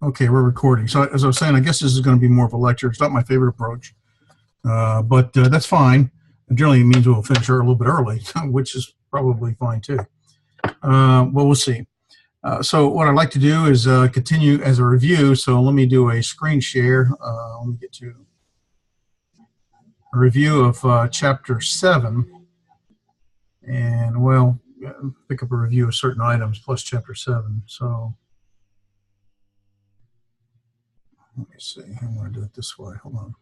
Okay, we're recording. So as I was saying, I guess this is going to be more of a lecture. It's not my favorite approach, but that's fine. It generally means we'll finish a little bit early, which is probably fine too. Well, we'll see. So what I'd like to do is continue as a review. So let me do a screen share. Let me get to a review of Chapter 7. And, well, pick up a review of certain items plus Chapter 7. So let me see. I'm going to do it this way. Hold on.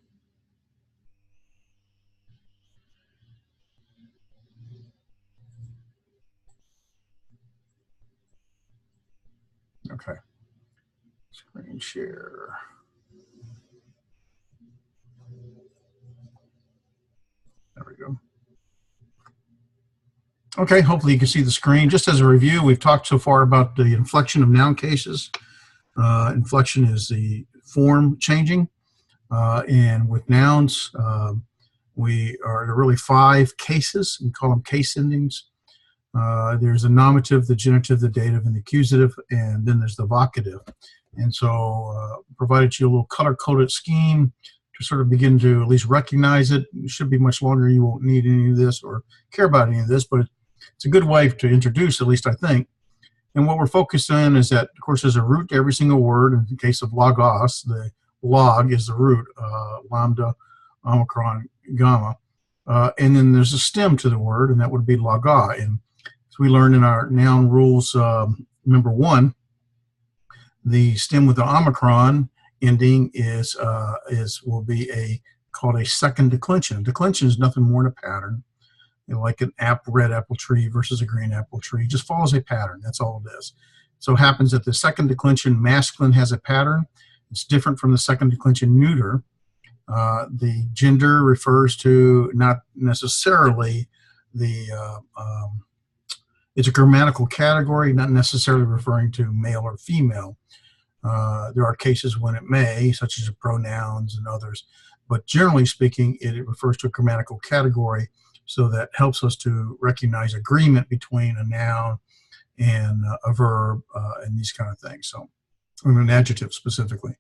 Okay. Screen share. There we go. Okay, hopefully you can see the screen. Just as a review, we've talked so far about the inflection of noun cases. Inflection is the form changing. And with nouns, there are really 5 cases. We call them case endings. There's the nominative, the genitive, the dative, and the accusative, and then there's the vocative. And so provided you a little color-coded scheme to sort of begin to at least recognize it. It should be much longer. You won't need any of this or care about any of this, but it's a good way to introduce, at least I think. And what we're focused on is that, of course, there's a root to every single word. In the case of logos, the log is the root, lambda, omicron, gamma. And then there's a stem to the word, and that would be loga. And as we learned in our noun rules, number 1, the stem with the omicron ending will be called a second declension. A declension is nothing more than a pattern. Like an red apple tree versus a green apple tree. It just follows a pattern. That's all it is. So it happens that the second declension masculine has a pattern. It's different from the second declension neuter. The gender refers to not necessarily it's a grammatical category, not necessarily referring to male or female. There are cases when it may, such as pronouns and others, but generally speaking, it refers to a grammatical category. So that helps us to recognize agreement between a noun and a verb and these kind of things. So, an adjective specifically.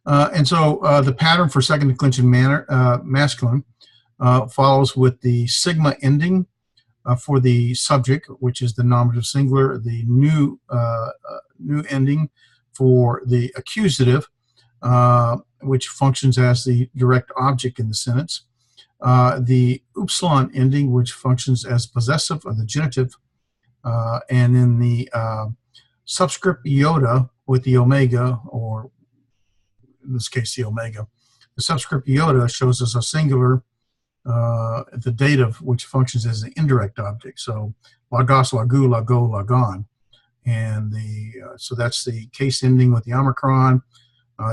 And so the pattern for second declension masculine follows with the sigma ending for the subject, which is the nominative singular, the new ending for the accusative, which functions as the direct object in the sentence. The upsilon ending, which functions as possessive of the genitive, and then the subscript iota with the omega, or in this case the omega. The subscript iota shows us a singular, the dative, which functions as the indirect object. So logos, logu, logo, logon, and so that's the case ending with the omicron.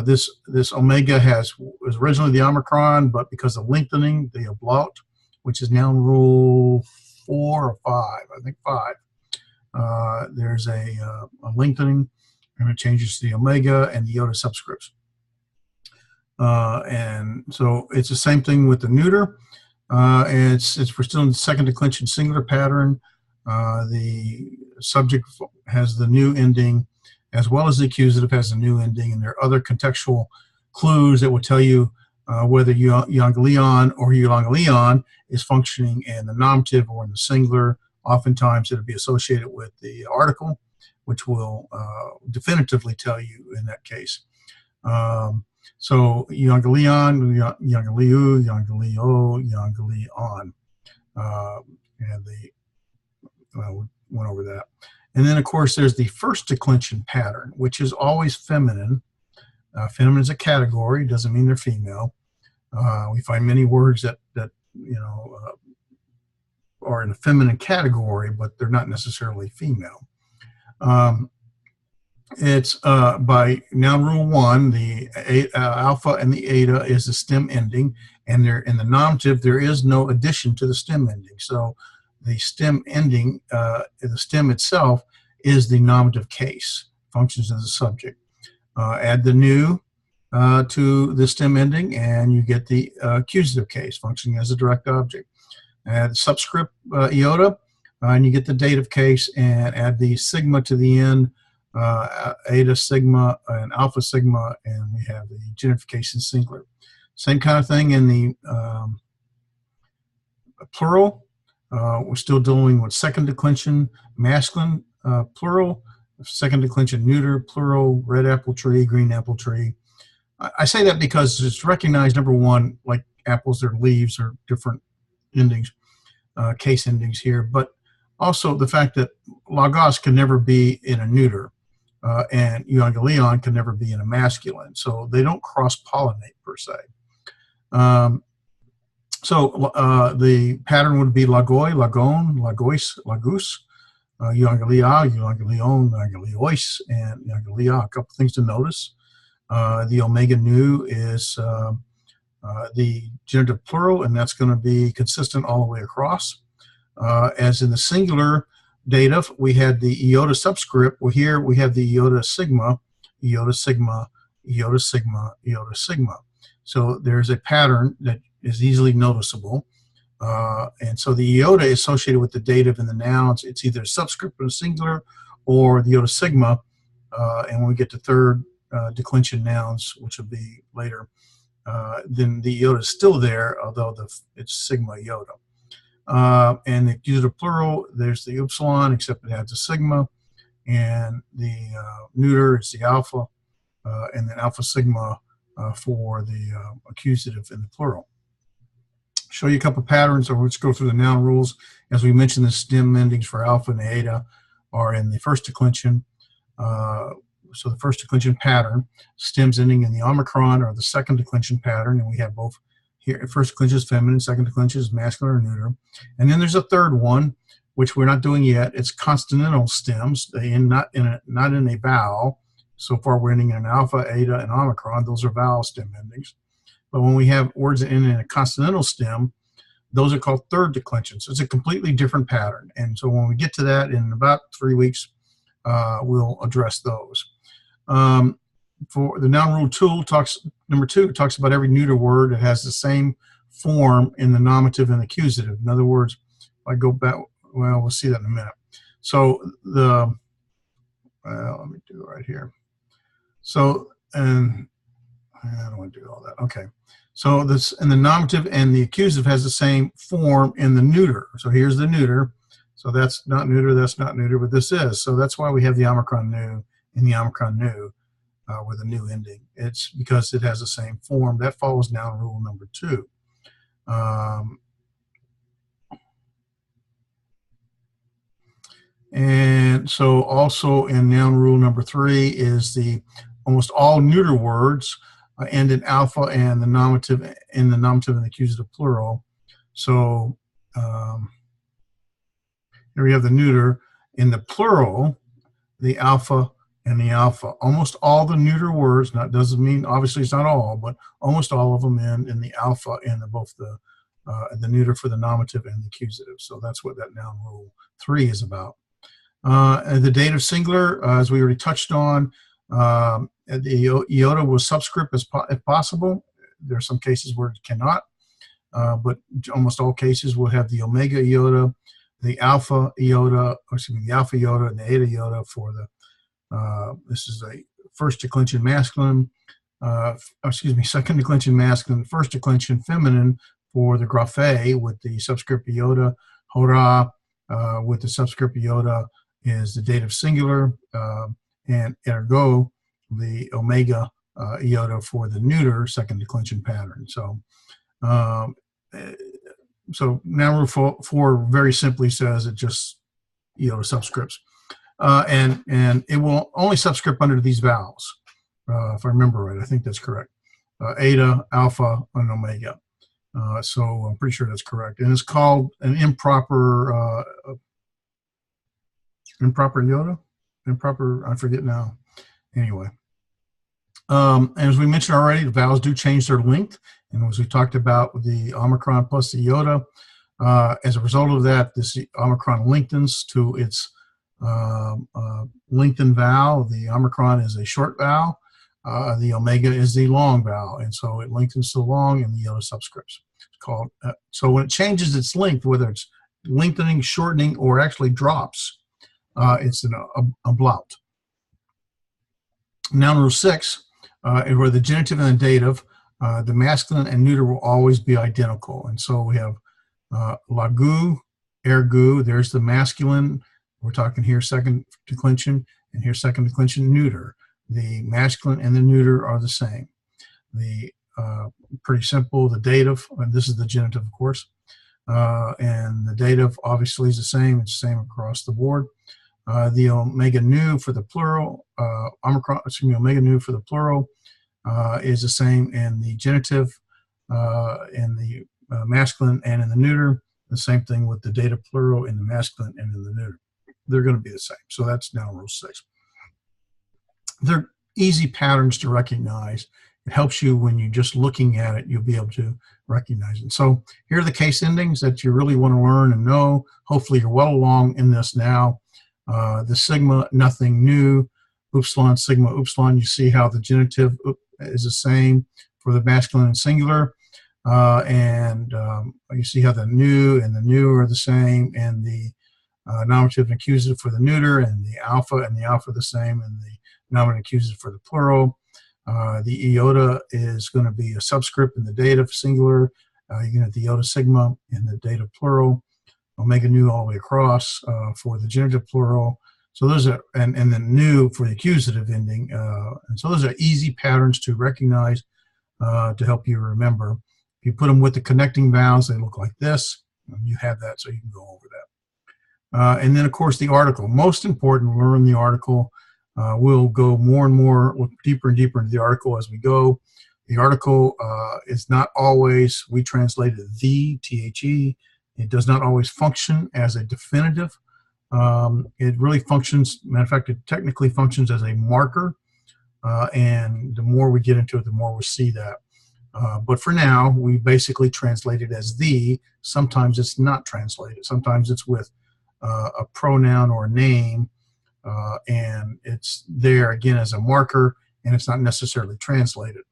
This omega was originally the omicron, but because of lengthening, the ablaut, which is noun rule 4 or 5, I think 5. There's a lengthening, and it changes to the omega and the iota subscripts. And so it's the same thing with the neuter. We're still in the second declension singular pattern. The subject has the new ending, as well as the accusative has a new ending, and there are other contextual clues that will tell you whether euangelion or euangelion is functioning in the nominative or in the singular. Oftentimes it'll be associated with the article, which will definitively tell you in that case. So euangelion, euangeliu, euangelio, euangelion, and we went over that. And then, of course, there's the first declension pattern, which is always feminine. Feminine is a category, doesn't mean they're female. We find many words that are in a feminine category, but they're not necessarily female. It's by noun rule 1, the alpha and the eta is the stem ending, and in the nominative there is no addition to the stem ending. So the stem ending, the stem itself, is the nominative case, functions as a subject. Add the new to the stem ending, and you get the accusative case, functioning as a direct object. Add the subscript iota, and you get the dative case, and add the sigma to the end, eta sigma and alpha sigma, and we have the generification singular. Same kind of thing in the plural. We're still dealing with second declension masculine plural, second declension neuter plural, red apple tree, green apple tree. I say that because it's recognized, number one, like apples, their leaves are different endings, case endings here, but also the fact that logos can never be in a neuter, and euangelion can never be in a masculine, so they don't cross-pollinate per se. So the pattern would be lagoi, lagon, lagois, lagus, euangelia, euangelion, euangeliois, and euangelia. A couple things to notice. The omega nu is the genitive plural, and that's going to be consistent all the way across. As in the singular dative, we had the iota subscript. Well, here we have the iota sigma, iota sigma, iota sigma, iota sigma. So there's a pattern that is easily noticeable. And so the iota is associated with the dative and the nouns. It's either a subscript in a singular or the iota sigma. And when we get to third declension nouns, which will be later, then the iota is still there, although it's sigma iota. And the accusative plural, there's the upsilon, except it has a sigma, and the neuter is the alpha, and then alpha sigma for the accusative in the plural. Show you a couple patterns, or let's go through the noun rules. As we mentioned, the stem endings for alpha and eta are in the first declension. So the first declension pattern, stems ending in the omicron are the second declension pattern, and we have both here. First declension is feminine, second declension is masculine or neuter. And then there's a third one, which we're not doing yet. It's consonantal stems, not in a vowel. So far we're ending in an alpha, eta, and omicron. Those are vowel stem endings. But when we have words that end in a consonantal stem, those are called third declension. So it's a completely different pattern. And so when we get to that in about 3 weeks, we'll address those. For the noun rule tool, number 2 talks about every neuter word that has the same form in the nominative and accusative. In other words, if I go back, well, we'll see that in a minute. So let me do it right here. So, and I don't want to do all that. Okay. So this, and the nominative and the accusative has the same form in the neuter. So here's the neuter. So that's not neuter, but this is. So that's why we have the omicron nu and the omicron nu with a new ending. It's because it has the same form. That follows noun rule number 2. And so also in noun rule number 3 is the almost all neuter words end in alpha and the nominative and the accusative plural. So here we have the neuter in the plural, the alpha and the alpha. Almost all the neuter words, doesn't mean obviously it's not all, but almost all of them end in the alpha and both the neuter for the nominative and the accusative. So that's what that noun rule 3 is about. And the dative singular, as we already touched on, the iota was subscript if possible. There are some cases where it cannot, but almost all cases will have the omega iota, the alpha iota, the alpha iota and the eta iota for the, this is a first declension masculine, second declension masculine, first declension feminine for the graphe with the subscript iota, hora with the subscript iota is the dative singular, and ergo, the omega iota for the neuter second declension pattern. So, so noun rule 4 very simply says it just iota subscripts, and it will only subscript under these vowels, if I remember right. I think that's correct. Eta, alpha, and omega. So I'm pretty sure that's correct, and it's called an improper iota. I forget now. Anyway, as we mentioned already, the vowels do change their length, and as we talked about with the omicron plus the iota, as a result of that, this omicron lengthens to its lengthened vowel. The omicron is a short vowel. The omega is the long vowel, and so it lengthens to long, and the iota subscripts. It's called. So when it changes its length, whether it's lengthening, shortening, or actually drops, it's an ablaut. Noun Rule 6, where the genitive and the dative, the masculine and neuter will always be identical. And so we have lagu, ergu, there's the masculine. We're talking here second declension, and here second declension neuter. The masculine and the neuter are the same. The pretty simple, the dative, and this is the genitive, of course. And the dative obviously is the same. It's the same across the board. The omega nu for the plural, omega nu for the plural is the same in the genitive, in the masculine and in the neuter. The same thing with the dative plural in the masculine and in the neuter. They're going to be the same. So that's Noun Rule 6. They're easy patterns to recognize. It helps you when you're just looking at it, you'll be able to recognize it. So here are the case endings that you really want to learn and know. Hopefully you're well along in this now. The sigma, nothing new. Upsilon, sigma, upsilon, you see how the genitive is the same for the masculine and singular. You see how the new and the new are the same, and the nominative and accusative for the neuter, and the alpha the same, and the nominative and accusative for the plural. The iota is going to be a subscript in the dative singular. You're going to have the iota sigma in the dative plural. Omega nu all the way across for the genitive plural. So those are, and then nu for the accusative ending. And so those are easy patterns to recognize to help you remember. If you put them with the connecting vowels, they look like this. You have that, so you can go over that. And then, of course, the article. Most important, learn the article. We'll go more and more, look deeper and deeper into the article as we go. The article is not always, we translated the, T-H-E. It does not always function as a definitive. It really functions, matter of fact, it technically functions as a marker. And the more we get into it, the more we see that. But for now, we basically translate it as the. Sometimes it's not translated. Sometimes it's with a pronoun or a name. And it's there again as a marker, and it's not necessarily translated.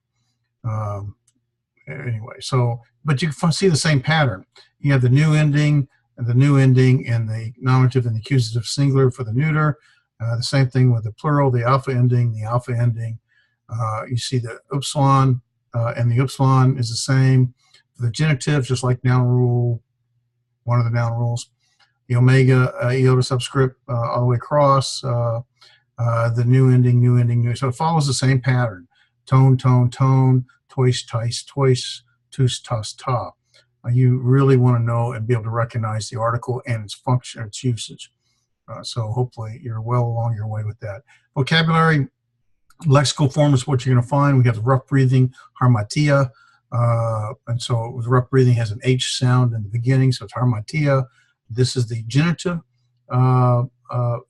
Anyway, so, but you can see the same pattern. You have the new ending, and the nominative and the accusative singular for the neuter. The same thing with the plural, the alpha ending, you see the upsilon, and the upsilon is the same. For the genitive, just like Noun Rule, one of the Noun Rules. The omega, iota subscript all the way across, the new ending, new. So it follows the same pattern. Tone, tone, tone, tois, tis, tois, tus, tus, ta. You really want to know and be able to recognize the article and its function, its usage. So hopefully you're well along your way with that. Vocabulary, lexical form is what you're going to find. We have the rough breathing, harmatia. And so the rough breathing has an H sound in the beginning, so it's harmatia. This is the genitive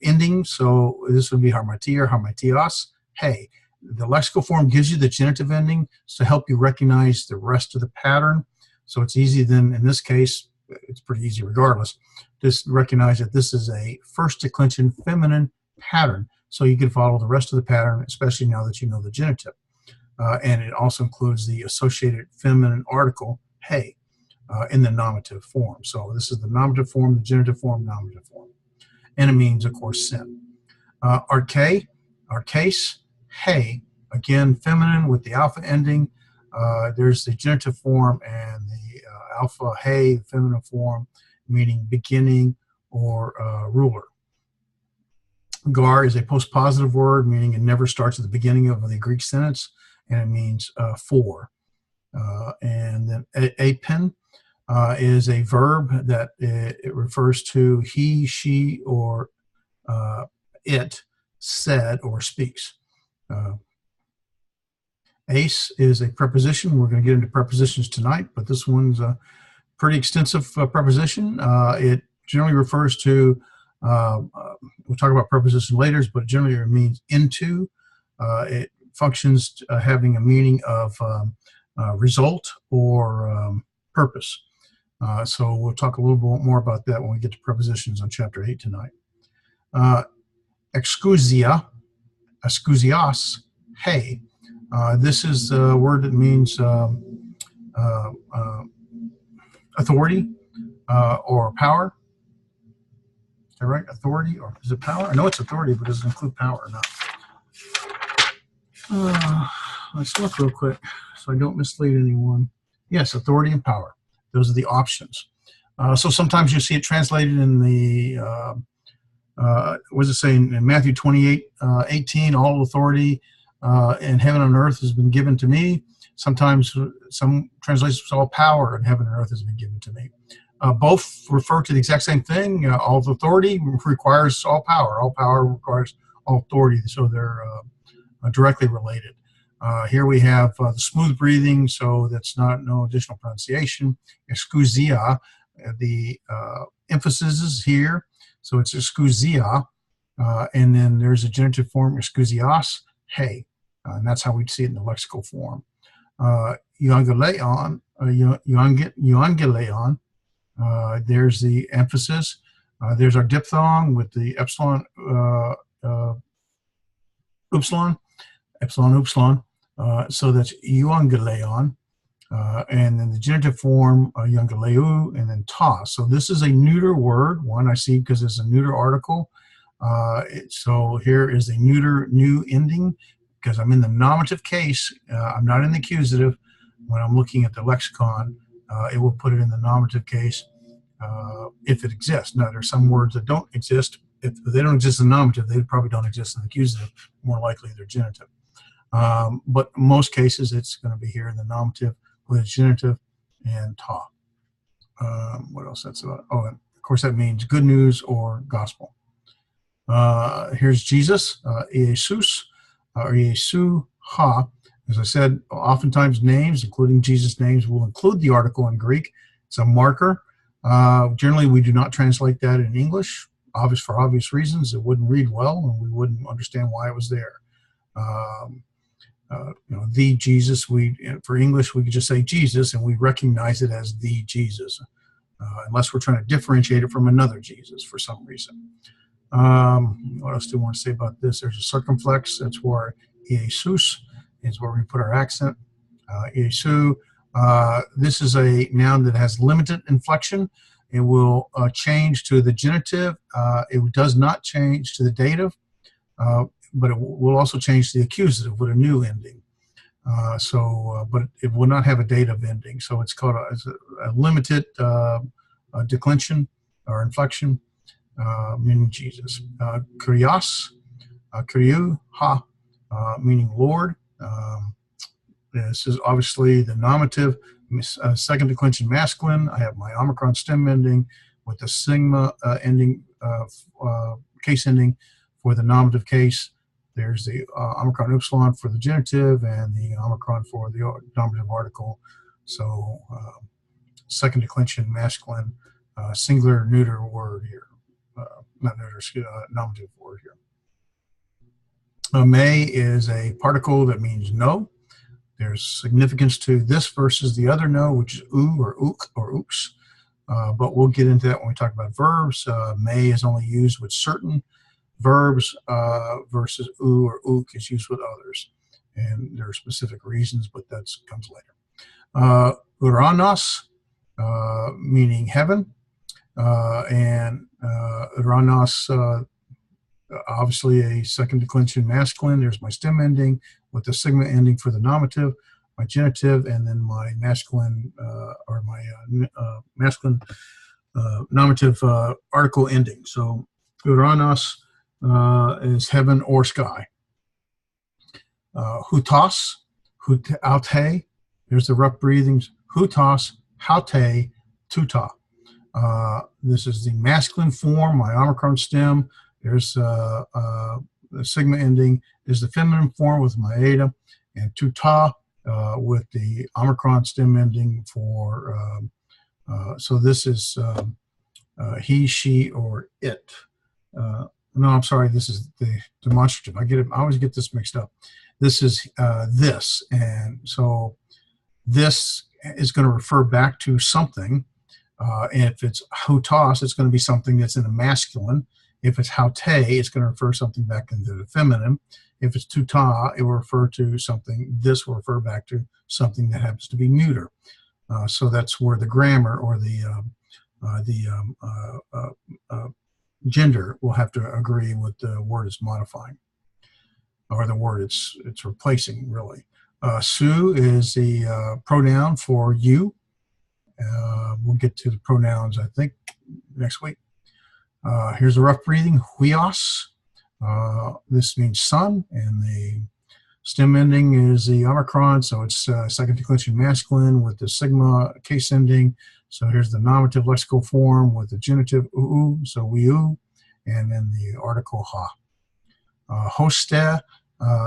ending, so this would be harmatia or harmatias. Hey, the lexical form gives you the genitive ending to help you recognize the rest of the pattern. So it's easy then, in this case, it's pretty easy regardless. Just recognize that this is a first declension feminine pattern. So you can follow the rest of the pattern, especially now that you know the genitive. And it also includes the associated feminine article, hey, in the nominative form. So this is the nominative form, the genitive form, nominative form. And it means, of course, sin. Arche, arcase, hey, again, feminine with the alpha ending. There's the genitive form and the alpha, hey, feminine form, meaning beginning or ruler. Gar is a postpositive word, meaning it never starts at the beginning of the Greek sentence, and it means for. And then apen is a verb that it refers to he, she, or it said or speaks. Ace is a preposition. We're going to get into prepositions tonight, but this one's a pretty extensive preposition. It generally refers to, we'll talk about preposition later, but generally it means into. It functions having a meaning of result or purpose. So we'll talk a little bit more about that when we get to prepositions on chapter 8 tonight. Excusia, excusias, hey. This is a word that means authority or power. Is that right? Authority, or is it power? I know it's authority, but does it include power or not? Let's look real quick so I don't mislead anyone. Yes, authority and power. Those are the options. So sometimes you see it translated in the, what does it say in Matthew 28:18, all authority in heaven and earth has been given to me. Sometimes some translations, all power in heaven and earth has been given to me. Both refer to the exact same thing. All authority requires all power. All power requires all authority. So they're directly related. Here we have the smooth breathing, so that's no additional pronunciation. Excusia, the emphasis is here, so it's excusia, and then there's a genitive form, excusias, hey, and that's how we'd see it in the lexical form. Euangelion, euangelion, there's the emphasis. There's our diphthong with the epsilon, upsilon, upsilon. So that's euangelion, and then the genitive form, euangeleu, and then ta. So this is a neuter word, one I see because it's a neuter article. So here is a neuter new ending because I'm in the nominative case. I'm not in the accusative. When I'm looking at the lexicon, it will put it in the nominative case if it exists. Now, there's some words that don't exist. If they don't exist in the nominative, they probably don't exist in the accusative. More likely, they're genitive. But in most cases, it's going to be here in the nominative with genitive and ta. What else that's about? Oh, and of course, that means good news or gospel. Here's Jesus, Jesus, or Jesu ha. As I said, oftentimes names, including Jesus' names, will include the article in Greek. It's a marker. Generally, we do not translate that in English, for obvious reasons. It wouldn't read well, and we wouldn't understand why it was there. The Jesus, for English, we could just say Jesus, and we recognize it as the Jesus, unless we're trying to differentiate it from another Jesus for some reason. What else do we want to say about this? There's a circumflex. That's where Jesus is where we put our accent. Jesu. This is a noun that has limited inflection. It will change to the genitive. It does not change to the dative, but it will also change to the accusative with a new ending. But it will not have a dative ending. So it's called a limited declension or inflection, meaning Jesus. Kyrios, Kyriou, ha, meaning Lord. This is obviously the nominative, second declension masculine. I have my omicron stem ending with the sigma ending, case ending for the nominative case. There's the omicron upsilon for the genitive and the omicron for the nominative article. So second declension masculine, singular neuter word here. Not neuter, nominative word here. May is a particle that means no. There's significance to this versus the other no, which is oo or ook or ooks. But we'll get into that when we talk about verbs. May is only used with certain verbs versus oo or ook is used with others. And there are specific reasons, but that comes later. Uranos, meaning heaven. And Uranos, obviously a second declension masculine. There's my stem ending with the sigma ending for the nominative, my genitive, and then my masculine masculine nominative article ending. So Uranos is heaven or sky. Hutos, haute, there's the rough breathings. Hutos, haute, tuta. This is the masculine form, my omicron stem. There's the sigma ending. There's the feminine form with my eta, and tuta with the omicron stem ending for, so this is he, she, or it. No, I'm sorry, this is the demonstrative. I always get this mixed up. This is this, and so this is going to refer back to something. And if it's hutos, it's going to be something that's in the masculine. If it's haute, it's going to refer something back into the feminine. If it's tuta, it will refer to something. This will refer back to something that happens to be neuter. So that's where the grammar or the gender will have to agree with the word it's modifying. or the word it's replacing, really. Su is the pronoun for you. We'll get to the pronouns, I think, next week. Here's the rough breathing, huios. This means sun, and the stem ending is the omicron, so it's second declension masculine with the sigma case ending. So here's the nominative lexical form with the genitive uu, so wiu, and then the article ha. Hoste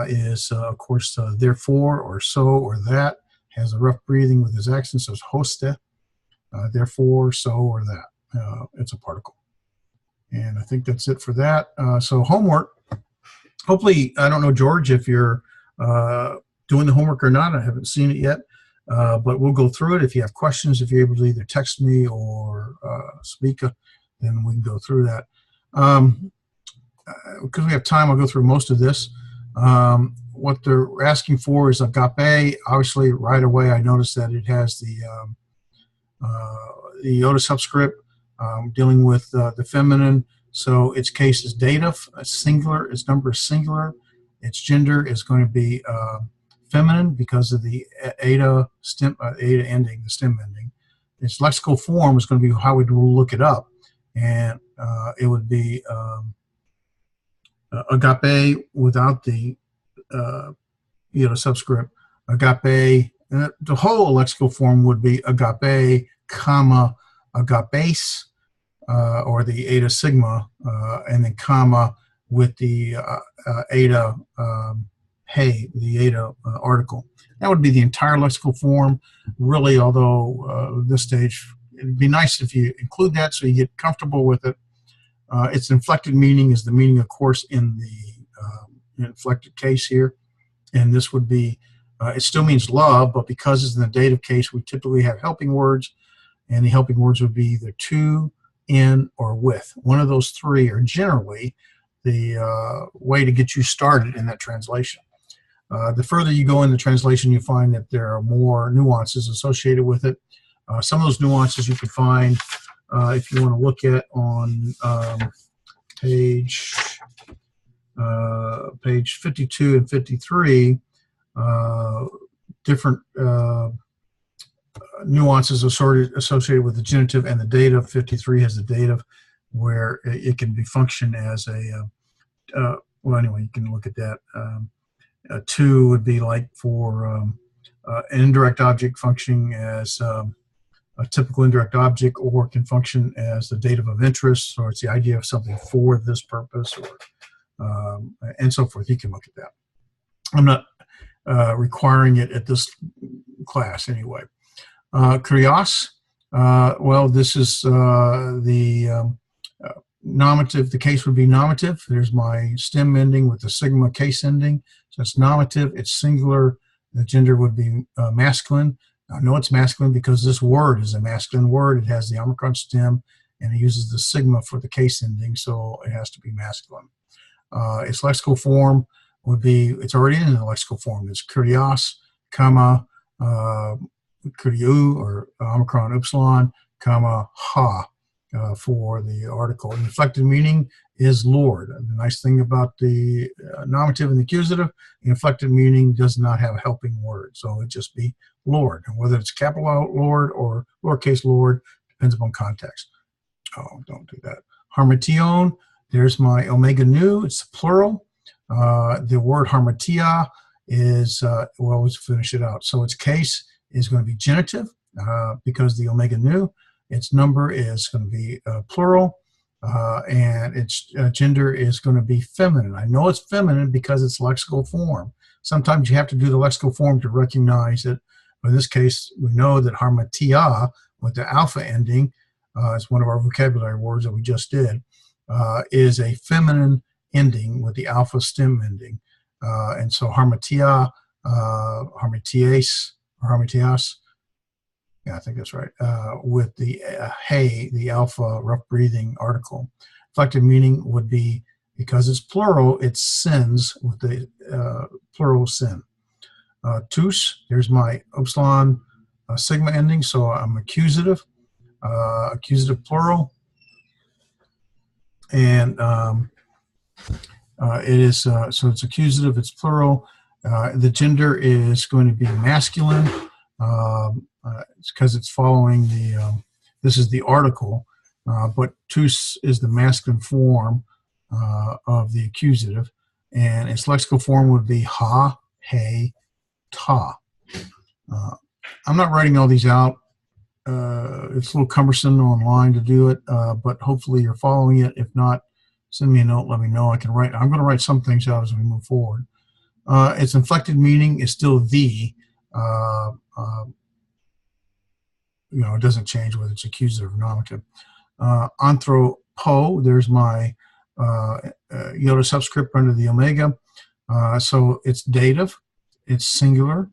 is, of course, therefore, or so, or that. Has a rough breathing with his accent, so it's hoste, therefore, so, or that. It's a particle. And I think that's it for that. So homework. Hopefully, I don't know, George, if you're doing the homework or not. I haven't seen it yet. But we'll go through it. If you have questions, if you're able to either text me or speak, then we can go through that. Because we have time, I'll go through most of this. What they're asking for is agape. Obviously, right away, I noticed that it has the iota subscript dealing with the feminine. So its case is dative, singular. Its number is singular. Its gender is going to be feminine because of the eta ending, the stem ending. Its lexical form is going to be how we look it up, and it would be agape without the subscript. Agape, the whole lexical form would be agape, comma, agapes, or the eta sigma, and then comma with the eta hey, the eta article. That would be the entire lexical form. Really, although this stage, it'd be nice if you include that so you get comfortable with it. Its inflected meaning is the meaning, of course, in the inflected case here. And this would be, it still means love, but because it's in the dative case, we typically have helping words, and the helping words would be either to, in, or with. One of those three are generally the way to get you started in that translation. The further you go in the translation, you find that there are more nuances associated with it. Some of those nuances you can find if you want to look at on page 52 and 53, different nuances associated with the genitive and the dative. 53 has the dative, where it can be function as a, well, anyway, you can look at that. To would be like for an indirect object functioning as a typical indirect object, or can function as the dative of interest, or it's the idea of something for this purpose, or and so forth. You can look at that. I'm not requiring it at this class anyway. Kurios, well, this is the nominative. The case would be nominative. There's my stem ending with the sigma case ending. So it's nominative, it's singular. The gender would be masculine. I know it's masculine because this word is a masculine word. It has the omicron stem, and it uses the sigma for the case ending, so it has to be masculine. Its lexical form would be, it's already in the lexical form. It's kurios, comma, kuriu, or omicron upsilon, comma, ha, for the article. And inflected meaning is Lord. The nice thing about the nominative and the accusative, the inflected meaning does not have a helping word, so it would just be Lord. And whether it's capital Lord or lowercase Lord depends upon context. Oh, don't do that. Harmation, there's my omega nu, it's plural. The word harmatia is, well, let's finish it out. So its case is going to be genitive because the omega nu. Its number is going to be plural, and its gender is going to be feminine. I know it's feminine because it's lexical form. Sometimes you have to do the lexical form to recognize it. But in this case, we know that harmatia, with the alpha ending, is one of our vocabulary words that we just did, is a feminine ending with the alpha stem ending. And so harmatia, harmatias, or harmatias, yeah, I think that's right, with the hey, the alpha rough breathing article. Inflected meaning would be, because it's plural, it's sins with the plural sin. Tous, there's my upsilon sigma ending, so I'm accusative, accusative plural. And It is so it's accusative. It's plural. The gender is going to be masculine. It's because it's following the. This is the article, but tous is the masculine form of the accusative, and its lexical form would be ha, he, ta. I'm not writing all these out. It's a little cumbersome online to do it, but hopefully you're following it. If not, send me a note, let me know. I'm going to write some things out as we move forward. Its inflected meaning is still the. It doesn't change whether it's accusative or nominative. Anthropo, there's my iota subscript under the omega. So it's dative, it's singular.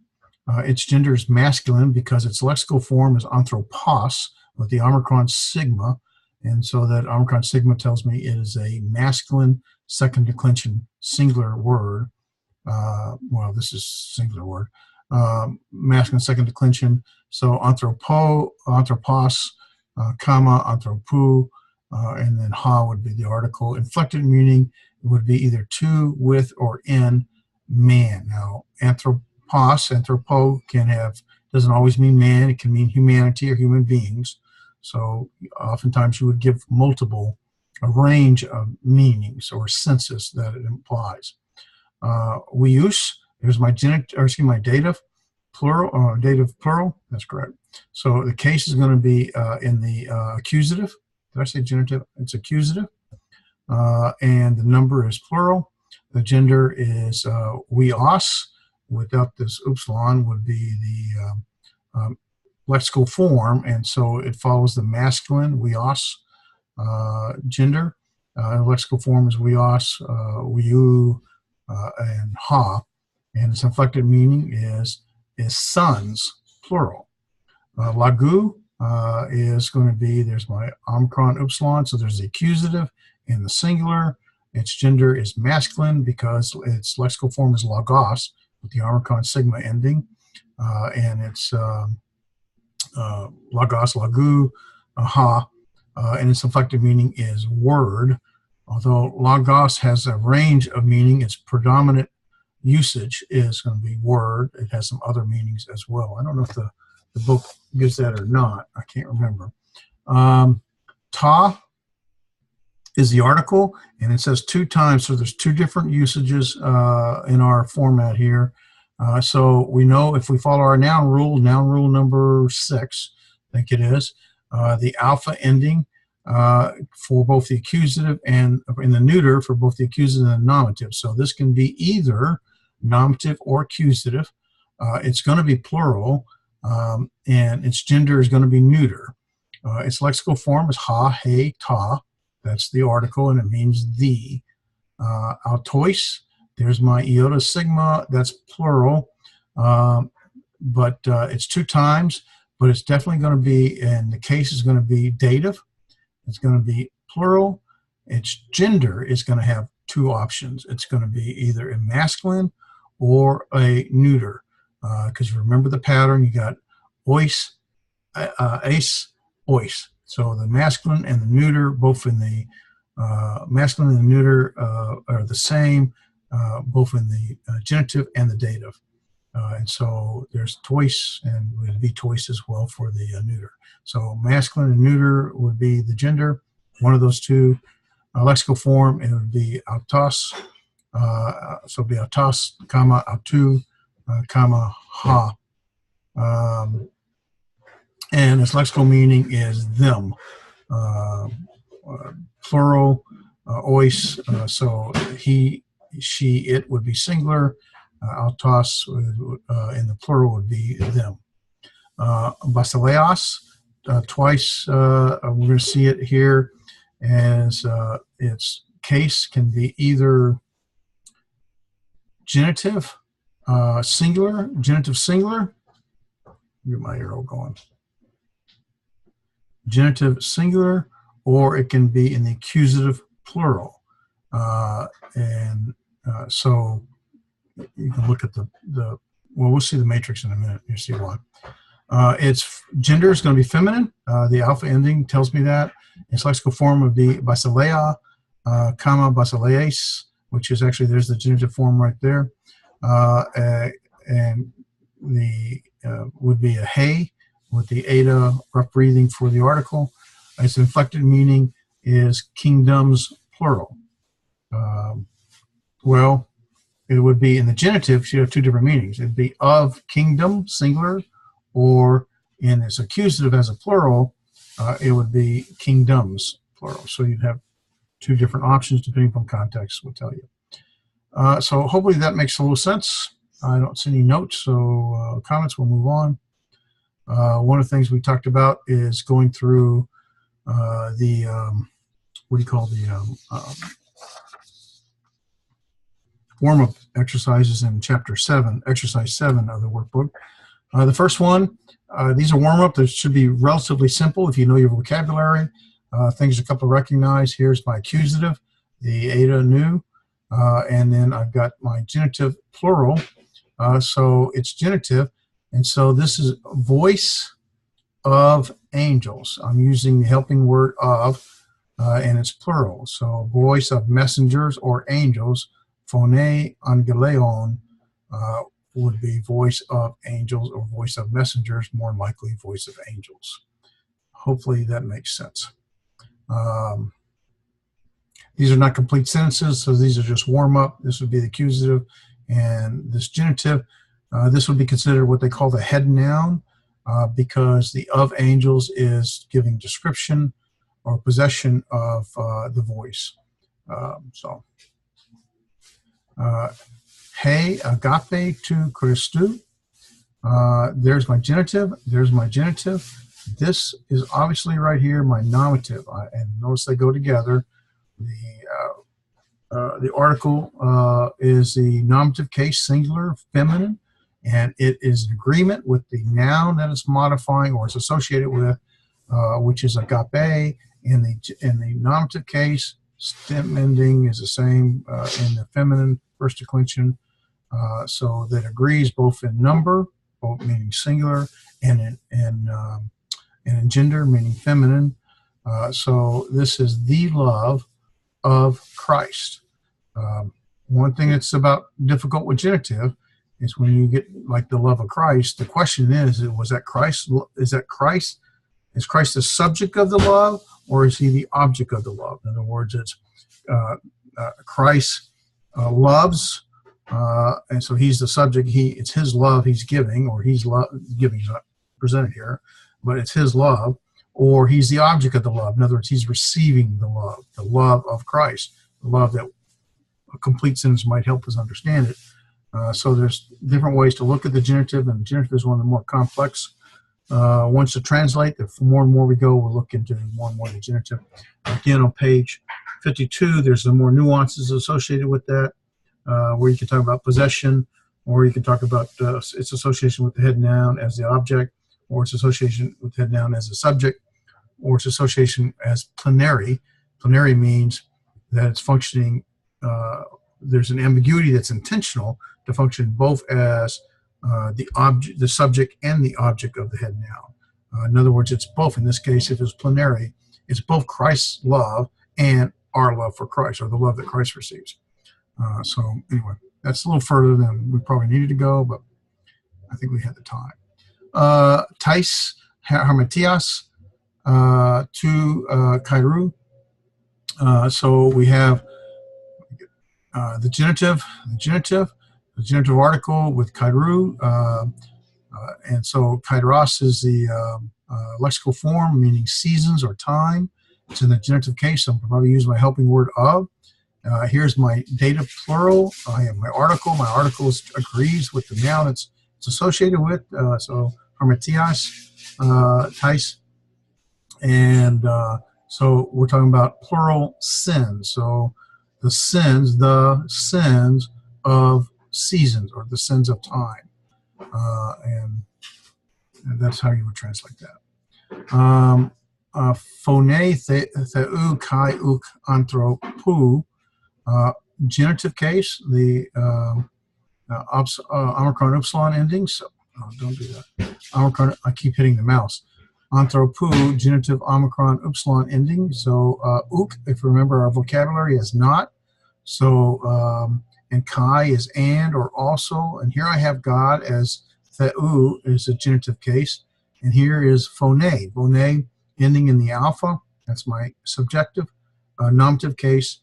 Its gender is masculine because its lexical form is anthropos with the omicron sigma. And so that omicron sigma tells me it is a masculine second declension singular word. Well, this is singular word. Masculine second declension. So anthropos, comma, anthropu, and then ha would be the article. Inflected meaning would be either to, with, or in man. Now, anthropo doesn't always mean man. It can mean humanity or human beings. So oftentimes you would give a range of meanings or senses that it implies. We use, here's my dative plural, dative plural, that's correct. So the case is going to be in the accusative. Did I say genitive? It's accusative. And the number is plural. The gender is we us. Without this upsilon would be the lexical form, and so it follows the masculine we us gender. Lexical form is we us, we you, and ha, and its inflected meaning is sons, plural. Lagu is going to be, there's my omicron upsilon, so there's the accusative in the singular. Its gender is masculine because its lexical form is logos with the omicron sigma ending, and it's logos, lagu, ha, and its inflected meaning is word. Although logos has a range of meaning, its predominant usage is going to be word. It has some other meanings as well. I don't know if the book gives that or not. I can't remember. Ta is the article, and it says 2 times, so there's 2 different usages in our format here. So we know if we follow our noun rule number 6, I think it is, the alpha ending for both the accusative and in the neuter for both the accusative and the nominative. So this can be either nominative or accusative. It's going to be plural, and its gender is going to be neuter. Its lexical form is ha, he, ta. That's the article, and it means the. Autois, there's my iota sigma, that's plural, but it's 2 times, but it's definitely going to be, and the case is going to be dative. It's going to be plural. Its gender is going to have 2 options. It's going to be either a masculine or a neuter, because remember the pattern, you got ois, ace, ois. So the masculine and the neuter, both in the masculine and the neuter are the same, both in the genitive and the dative. And so there's tois, and would be tois as well for the neuter. So masculine and neuter would be the gender, one of those 2. Lexical form, it would be autos, so it'd be autos, comma, autu, comma, ha. And its lexical meaning is them. Plural, ois, so he, she, it would be singular. Autos in the plural would be them. Basileos, twice, we're going to see it here as its case can be either genitive, singular, genitive singular. Get my arrow going. Genitive singular, or it can be in the accusative plural. So you can look at the well, we'll see the matrix in a minute. You see why. Its gender is going to be feminine. The alpha ending tells me that. Its lexical form would be basileia, comma, basileis, which is actually, there's the genitive form right there. And the would be a hey, with the eta rough breathing for the article. Its inflected meaning is kingdoms, plural. Well, it would be in the genitive, you have two different meanings. It'd be of kingdom, singular, or in its accusative as a plural, it would be kingdoms, plural. So you'd have two different options depending upon context, will tell you. So hopefully that makes a little sense. I don't see any notes, so comments, we'll move on. One of the things we talked about is going through what do you call the warm-up exercises in chapter 7, exercise 7 of the workbook. The first one, these are warm-up. They should be relatively simple if you know your vocabulary. Things a couple recognize. Here's my accusative, the eta nu, and then I've got my genitive plural. So it's genitive, and so this is voice of angels. I'm using the helping word of, and it's plural. So voice of messengers or angels, phone angeleon, would be voice of angels or voice of messengers, more likely voice of angels. Hopefully that makes sense. These are not complete sentences, so these are just warm-up. This would be the accusative, and this genitive, this would be considered what they call the head noun, because the of angels is giving description or possession of the voice. Hey, agape to Christou. There's my genitive. There's my genitive. This is obviously right here my nominative, and notice they go together. The article is the nominative case, singular, feminine, and it is in agreement with the noun that it's modifying or it's associated with, which is agape. In the nominative case, stem ending is the same in the feminine first declension, so that agrees both in number, both meaning singular, and in gender, meaning feminine. So this is the love of Christ. One thing that's about difficult with genitive is when you get like the love of Christ, the question is, was that Christ? Is that Christ? Is Christ the subject of the love, or is he the object of the love? In other words, it's Christ loves, and so he's the subject. It's his love he's giving, or he's giving. He's not presented here, but it's his love, or he's the object of the love. In other words, he's receiving the love of Christ, the love that a complete sentence might help us understand it. So there's different ways to look at the genitive, and the genitive is one of the more complex ones to translate. The more and more we go, we'll look into more and more the genitive. Again, on page 52, there's some more nuances associated with that, where you can talk about possession, or you can talk about its association with the head noun as the object, or its association with the head noun as a subject, or its association as plenary. Plenary means that it's functioning, there's an ambiguity that's intentional to function both as the subject and the object of the head noun. In other words, it's both. In this case, if it's plenary, it's both Christ's love and our love for Christ, or the love that Christ receives. So anyway, that's a little further than we probably needed to go, but I think we had the time. Tais, Harmatias, to Kairu. So we have the genitive article with Kairu, and so Kairos is the lexical form meaning seasons or time. It's in the genitive case, so I'll probably use my helping word of. Here's my dative plural. I have my article. My article agrees with the noun it's associated with. So Harmatias, Tais, and so we're talking about plural sins. So the sins of seasons, or the sins of time, and that's how you would translate that. Phone theu kai uk anthropu, genitive case, the omicron upsilon ending. So don't do that. Omicron, I keep hitting the mouse. Anthropu, genitive omicron upsilon ending. So uk, if you remember our vocabulary, is not. So, and kai is and or also, and here I have God as theou is a genitive case, and here is phone, phone ending in the alpha. That's my subjective nominative case.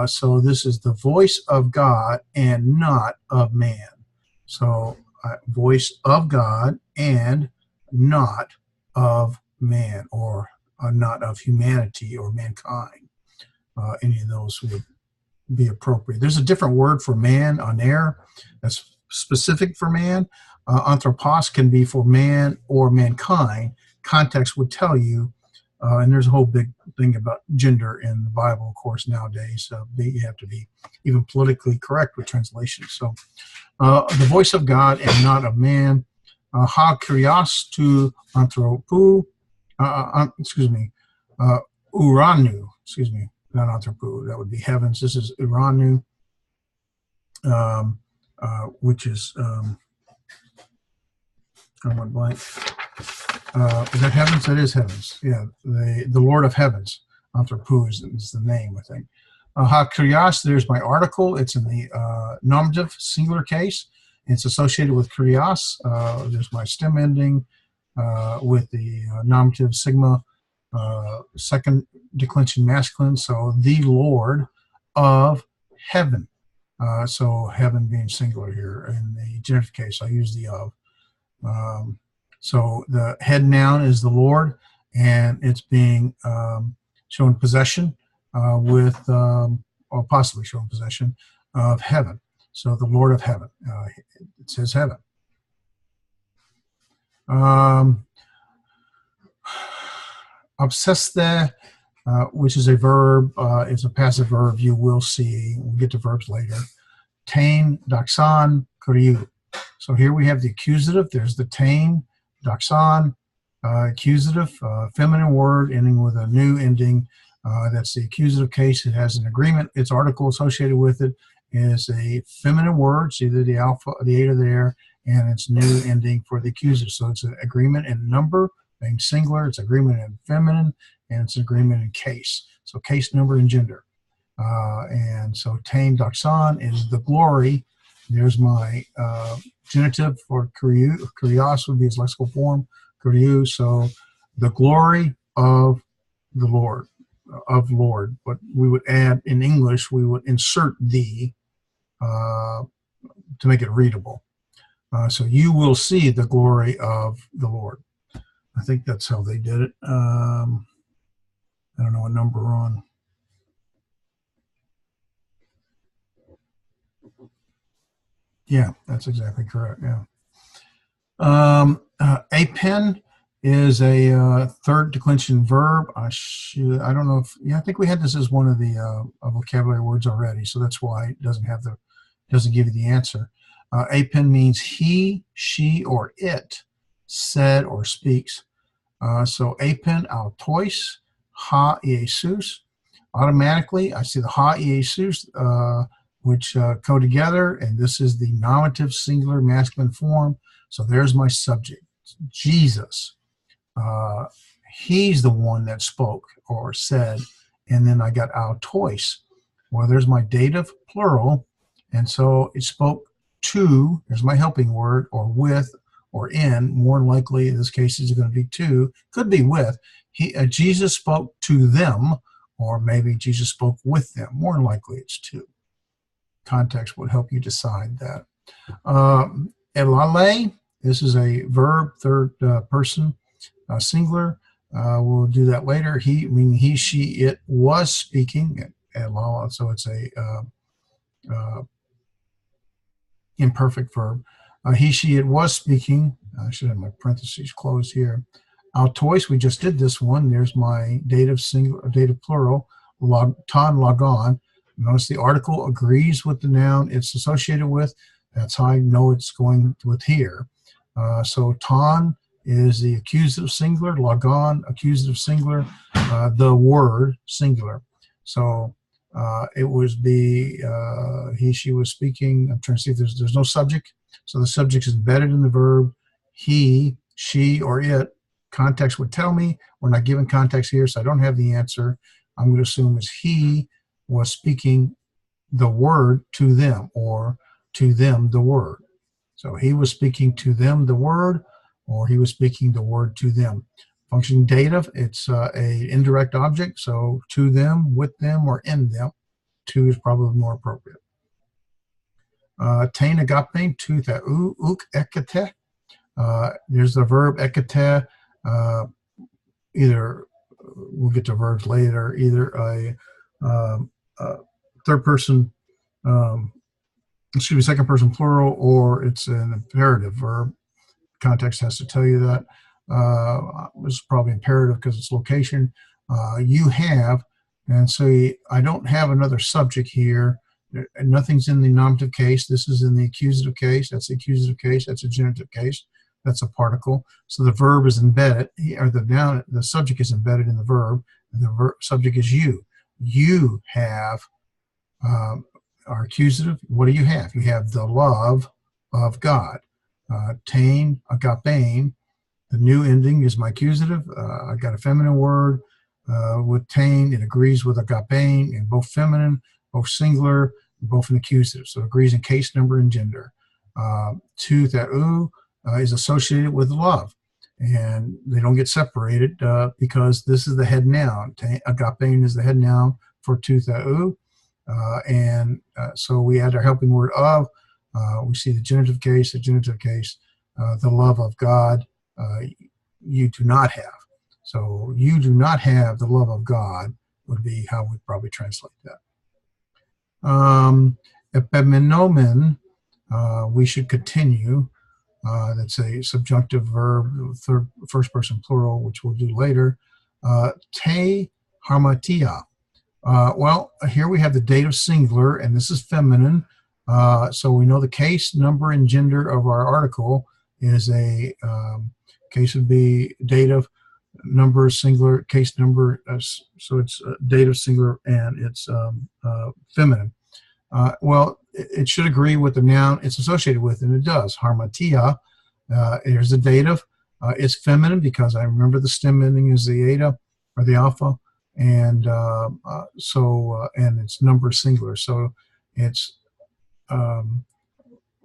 So this is the voice of God and not of man. So voice of God and not of man, or not of humanity or mankind. Any of those would be appropriate. There's a different word for man, aner, that's specific for man. Anthropos can be for man or mankind. Context would tell you, and there's a whole big thing about gender in the Bible, of course, nowadays. You have to be even politically correct with translations. So the voice of God and not of man. Ha kurios to anthropou, uranu, not anthropou, that would be heavens. This is uranu, which is, I went blank. Is that heavens? That is heavens. Yeah, the Lord of heavens. Anthropou is the name, I think. Ha kurios, there's my article. It's in the nominative singular case. It's associated with kurios. There's my stem ending with the nominative sigma, second declension masculine. So the Lord of heaven. So heaven being singular here. In the genitive case, I use the of. So the head noun is the Lord, and it's being shown possession with, or possibly shown possession of heaven. So the Lord of heaven, it says heaven. Obseste, which is a verb, is a passive verb. You will see. We'll get to verbs later. Tain, doxon, kuriou. So here we have the accusative. There's the tain, doxon, accusative, feminine word ending with a new ending. That's the accusative case. It has an agreement. Its article associated with it is a feminine word. So either the alpha or the eta there, and it's new ending for the accusative. So it's an agreement in number, being singular. It's agreement in feminine, and it's agreement in case. So case, number, and gender. And so tain, doxon is the glory. There's my genitive for kurios would be its lexical form, kuriou. So the glory of the Lord, But we would add, in English, we would insert the to make it readable. So you will see the glory of the Lord. I think that's how they did it. I don't know what number we're on. Yeah, that's exactly correct. Yeah. Apen is a third declension verb. I don't know if, I think we had this as one of the vocabulary words already, so that's why it doesn't give you the answer. Apen means he, she, or it said or speaks. So apen autois, ha Iesus. Automatically, I see the ha Iesus, which go together, and this is the nominative singular masculine form. So there's my subject, Jesus. He's the one that spoke or said, and then I got autois. Well, there's my dative plural, and so it spoke to, there's my helping word, or with, or in. More than likely, in this case, it's going to be to, could be with. Jesus spoke to them, or maybe Jesus spoke with them. More than likely, it's to. Context would help you decide that. Elale, this is a verb, third person, singular. We'll do that later. He, meaning he, she, it was speaking. Elala, so it's a imperfect verb. He, she, it was speaking. I should have my parentheses closed here. Autois, we just did this one. There's my dative singular, dative plural. Ton, logon. Notice the article agrees with the noun it's associated with. That's how I know it's going with here. So ton is the accusative singular, logon, accusative singular, the word singular. So it was the he, she was speaking. I'm trying to see if there's no subject. So the subject is embedded in the verb. He, she, or it. Context would tell me. We're not given context here, so I don't have the answer. I'm going to assume it's he was speaking the word to them, or to them the word. So he was speaking to them the word, or he was speaking the word to them. Function dative, it's a indirect object, so to them, with them, or in them. To is probably more appropriate. Tein agape, to theou, uk ekete. There's the verb ekete. Either, we'll get to verbs later, either a third person, second person plural, or it's an imperative verb. Context has to tell you that. This is probably imperative because it's location. You have, and so I don't have another subject here. Nothing's in the nominative case. This is in the accusative case. That's the accusative case. That's a genitive case. That's a particle. So the verb is embedded, or the subject is embedded in the verb, and the subject is you. You have, our accusative. What do you have? You have the love of God. Tein agapein. The new ending is my accusative. I got a feminine word with tein. It agrees with agapein, and both feminine, both singular, both an accusative. So it agrees in case, number, and gender. To theou is associated with love, and they don't get separated because this is the head noun. Agapein is the head noun for to theou, and so we add our helping word of. We see the genitive case, the love of God. You do not have. So you do not have the love of God would be how we probably translate that. Epimenomen, we should continue. That's a subjunctive verb, first person plural, which we'll do later. Te harmatia. Well, here we have the dative singular, and this is feminine. So we know the case, number, and gender of our article is a case would be dative, number, singular, case number. So it's dative singular, and it's feminine. Well, it should agree with the noun it's associated with, and it does. Harmatia. Here's the dative. It's feminine because I remember the stem ending is the eta or the alpha, and and it's number singular. So it's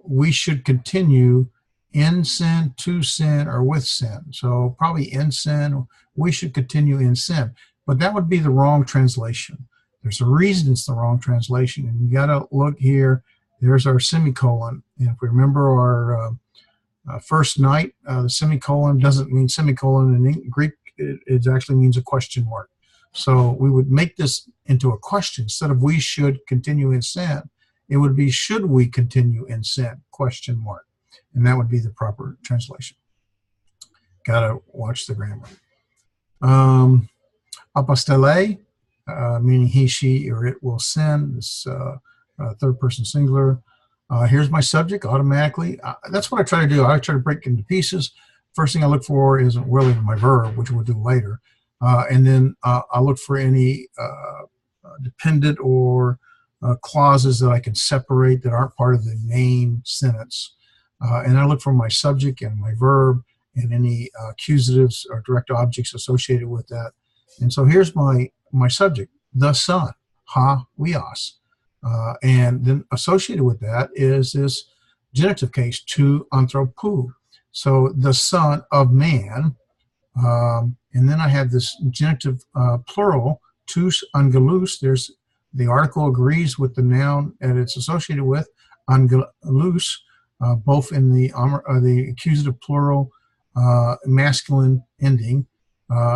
we should continue in sin, to sin, or with sin. So probably in sin. We should continue in sin, but that would be the wrong translation. There's a reason it's the wrong translation, and you got to look here. There's our semicolon, and if we remember our first night, the semicolon doesn't mean semicolon in Greek. It actually means a question mark. So we would make this into a question. Instead of we should continue in sin, it would be should we continue in sin, question mark. And that would be the proper translation. Gotta watch the grammar. Apostele, meaning he, she, or it will sin. This third person singular. Here's my subject automatically. That's what I try to do. I try to break into pieces. First thing I look for is really my verb, which we'll do later. And then I look for any dependent or clauses that I can separate that aren't part of the main sentence. And I look for my subject and my verb and any accusatives or direct objects associated with that. And so here's my subject, the son, ha weos. And then associated with that is this genitive case, to anthropou. So the son of man. And then I have this genitive plural, tous angelus. There's the article agrees with the noun that it's associated with, angelus, both in the accusative plural masculine ending.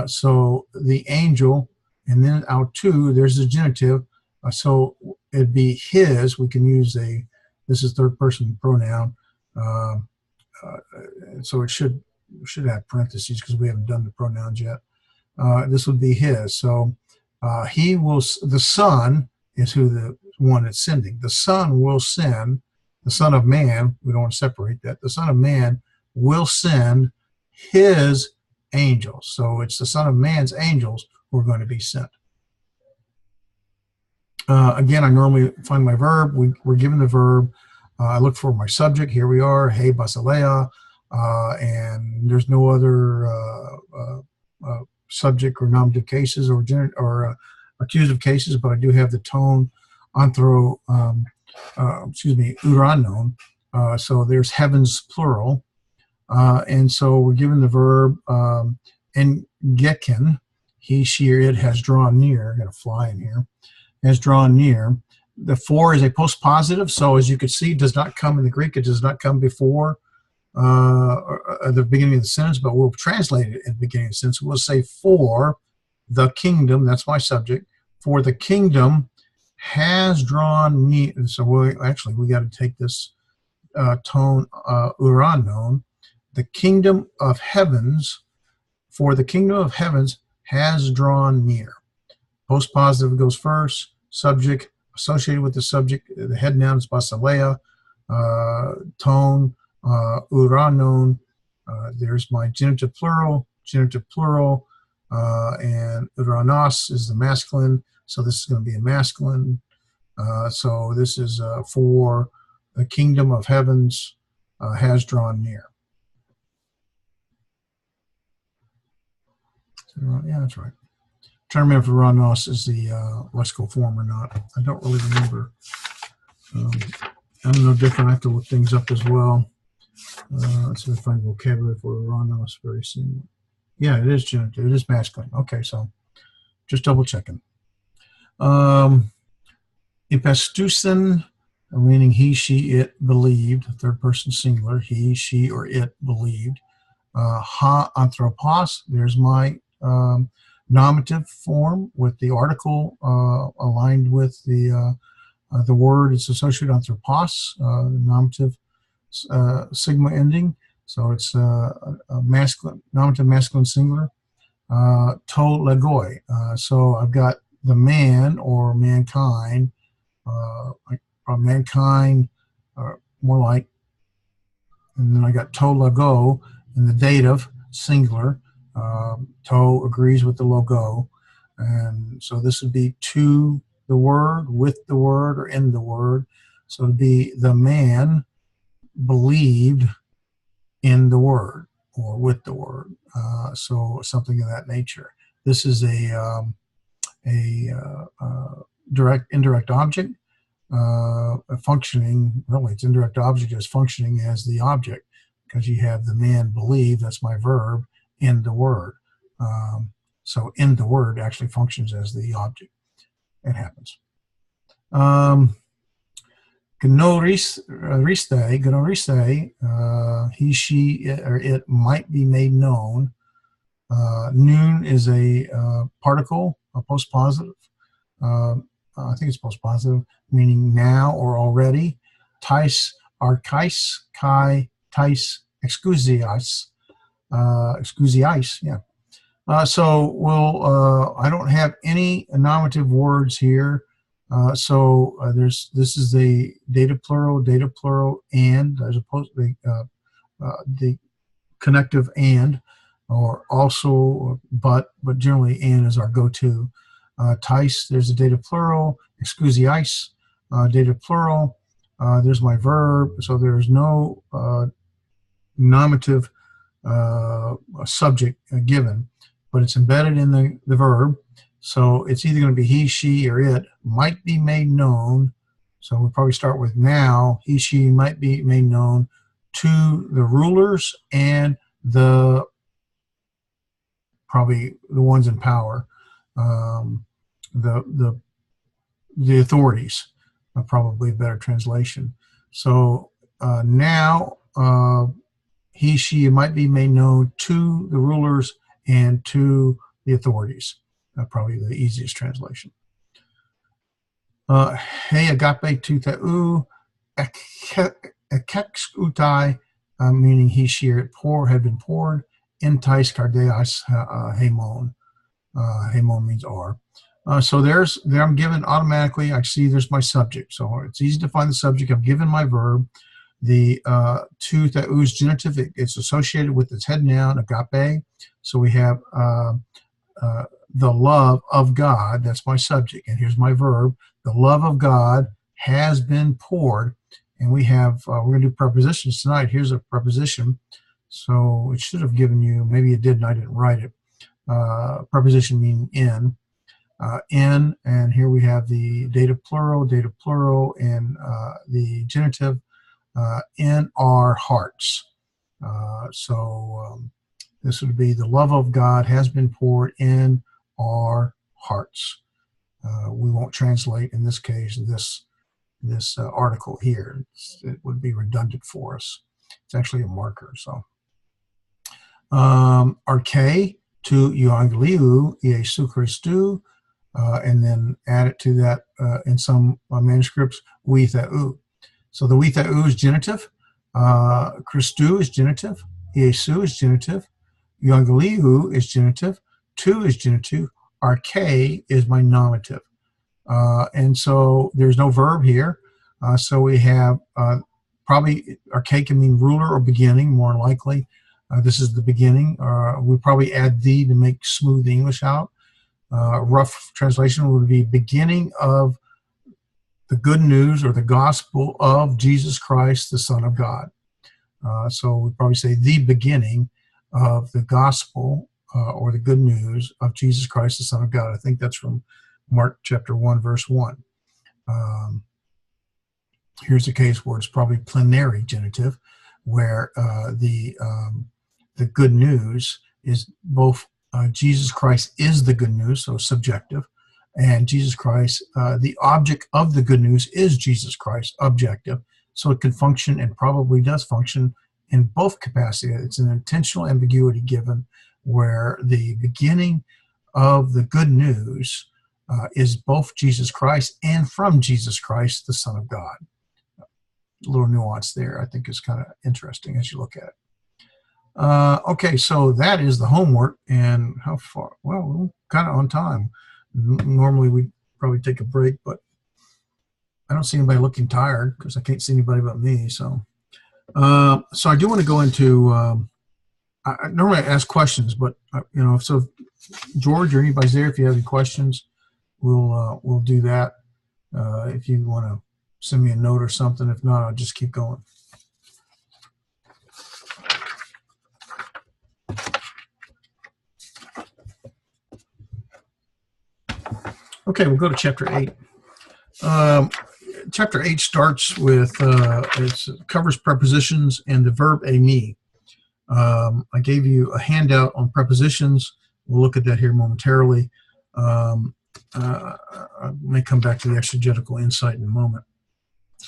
So the angel, and then autou, there's the genitive. So it'd be his. We can use this is third person pronoun. So it should have parentheses because we haven't done the pronouns yet. This would be his. So he will, the son is who the one that's sending. The son will send, the son of man, we don't want to separate that. The son of man will send his angels. So it's the son of man's angels who are going to be sent. Again, I normally find my verb. We're given the verb. I look for my subject. Here we are, hey basileia, and there's no other subject or nominative cases or accusative cases, but I do have the tone uranon. So there's heavens plural. And so we're given the verb engeken, he, she, or it has drawn near. Got a fly in here. Has drawn near. The for is a postpositive, so as you can see, it does not come in the Greek. It does not come before at the beginning of the sentence, but we'll translate it at the beginning of the sentence. We'll say for the kingdom, that's my subject, for the kingdom has drawn near. So we got to take this tone uranon. The kingdom of heavens, for the kingdom of heavens has drawn near. Postpositive goes first, subject associated with the subject, the head noun is basileia, tone, uranon, there's my genitive plural, and uranos is the masculine, so this is going to be a masculine. So this is for the kingdom of heavens has drawn near. Yeah, that's right. I'm trying to remember if uranos is the lexical form or not. I don't really remember. I'm no different. I have to look things up as well. Let's see if I find vocabulary for uranos very soon. Yeah, it is genitive. It is masculine. Okay, so just double checking. Ipestusen, meaning he, she, it believed, third person singular, he, she, or it believed. Ha anthropos, there's my nominative form with the article aligned with the word. It's associated anthropos, nominative sigma ending. So it's a masculine, nominative masculine singular. To logoi. So I've got the man or mankind, mankind, more like, and then I got to logo in the dative singular. To agrees with the logo, and so this would be to the word, with the word, or in the word. So it'd be the man believed in the word or with the word. So something of that nature. This is a direct indirect object functioning. Really, it's indirect object is functioning as the object because you have the man believe. That's my verb. In the word. So in the word actually functions as the object. It happens. Gnoriste, he, she, it, or it might be made known. Noon is a particle, a postpositive. I think it's postpositive, meaning now or already. Tais, archais, kai, tais, excusias. Excusiais, yeah. So we'll, I don't have any nominative words here. This is the dative plural, and as opposed to the connective and, or also, but generally and is our go-to. Tais, there's a dative plural, excusiais, dative plural, there's my verb, so there's no nominative subject given, but it's embedded in the verb. So it's either going to be he, she, or it might be made known. So we'll probably start with now. He, she might be made known to the rulers and probably the ones in power, the authorities, probably a better translation. So now he, she might be made known to the rulers and to the authorities. Probably the easiest translation. Hey agape tu theou ekexutai, meaning he, she, or it had been poured. Entais kardeas hemon. Hemon means are. So there I'm given automatically. I see there's my subject. So it's easy to find the subject. I've given my verb. The tu theou's genitive, it's associated with its head noun, agape. So we have the love of God. That's my subject. And here's my verb. The love of God has been poured. And we have, we're going to do prepositions tonight. Here's a preposition. So it should have given you, maybe it did and I didn't write it. Preposition meaning in. in, and here we have the dative plural, and the genitive in our hearts. This would be the love of God has been poured in our hearts. We won't translate in this case this article here. It would be redundant for us. It's actually a marker. So arche to euangeliou Iesu Christou, and then add it to that in some manuscripts, we theou. So the we theou is genitive, Christou is genitive, Iesu is genitive, euangeliou is genitive, to is genitive, arche is my nominative. And so there's no verb here. So we have probably arche can mean ruler or beginning, more likely. This is the beginning. We probably add the to make smooth the English out. Rough translation would be beginning of the good news or the gospel of Jesus Christ, the Son of God. So we probably say the beginning of the gospel or the good news of Jesus Christ, the Son of God. I think that's from Mark chapter 1, verse 1. Here's a case where it's probably plenary genitive, where the good news is both Jesus Christ is the good news, so subjective, and Jesus Christ, the object of the good news is Jesus Christ, objective. So it can function and probably does function in both capacities. It's an intentional ambiguity given where the beginning of the good news is both Jesus Christ and from Jesus Christ, the Son of God. A little nuance there, I think, is kind of interesting as you look at it. Okay, so that is the homework, and how far? Well, we're kind of on time. Normally we'd probably take a break, but I don't see anybody looking tired because I can't see anybody but me. So I do want to go into, I normally ask questions, but so George or anybody's there, if you have any questions, we'll do that. If you want to send me a note or something. If not, I'll just keep going. Okay, we'll go to chapter 8. Chapter 8 starts with, it covers prepositions and the verb eİmī. I gave you a handout on prepositions. We'll look at that here momentarily. I may come back to the exegetical insight in a moment.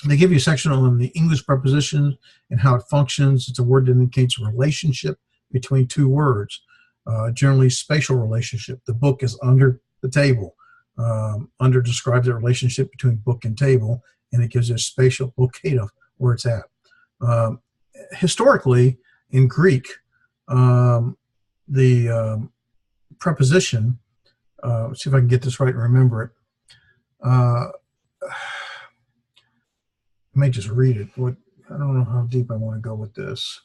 They give you a section on the English preposition and how it functions. It's a word that indicates a relationship between two words, generally spatial relationship. The book is under the table. Under describes the relationship between book and table, and it gives you a spatial locative where it's at. Historically, in Greek, the preposition, let's see if I can get this right and remember it. I may just read it. I don't know how deep I want to go with this.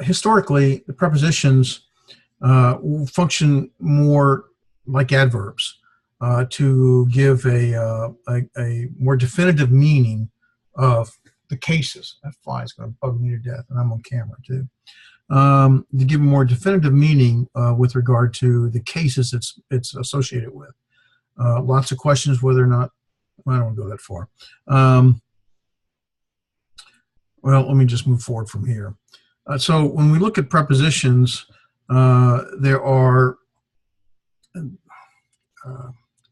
Historically, the prepositions function more like adverbs to give a more definitive meaning of the cases. That fly is going to bug me to death, and I'm on camera too. To give a more definitive meaning with regard to the cases it's associated with. Lots of questions whether or not, well, I don't want to go that far. Well, let me just move forward from here. So when we look at prepositions, there are,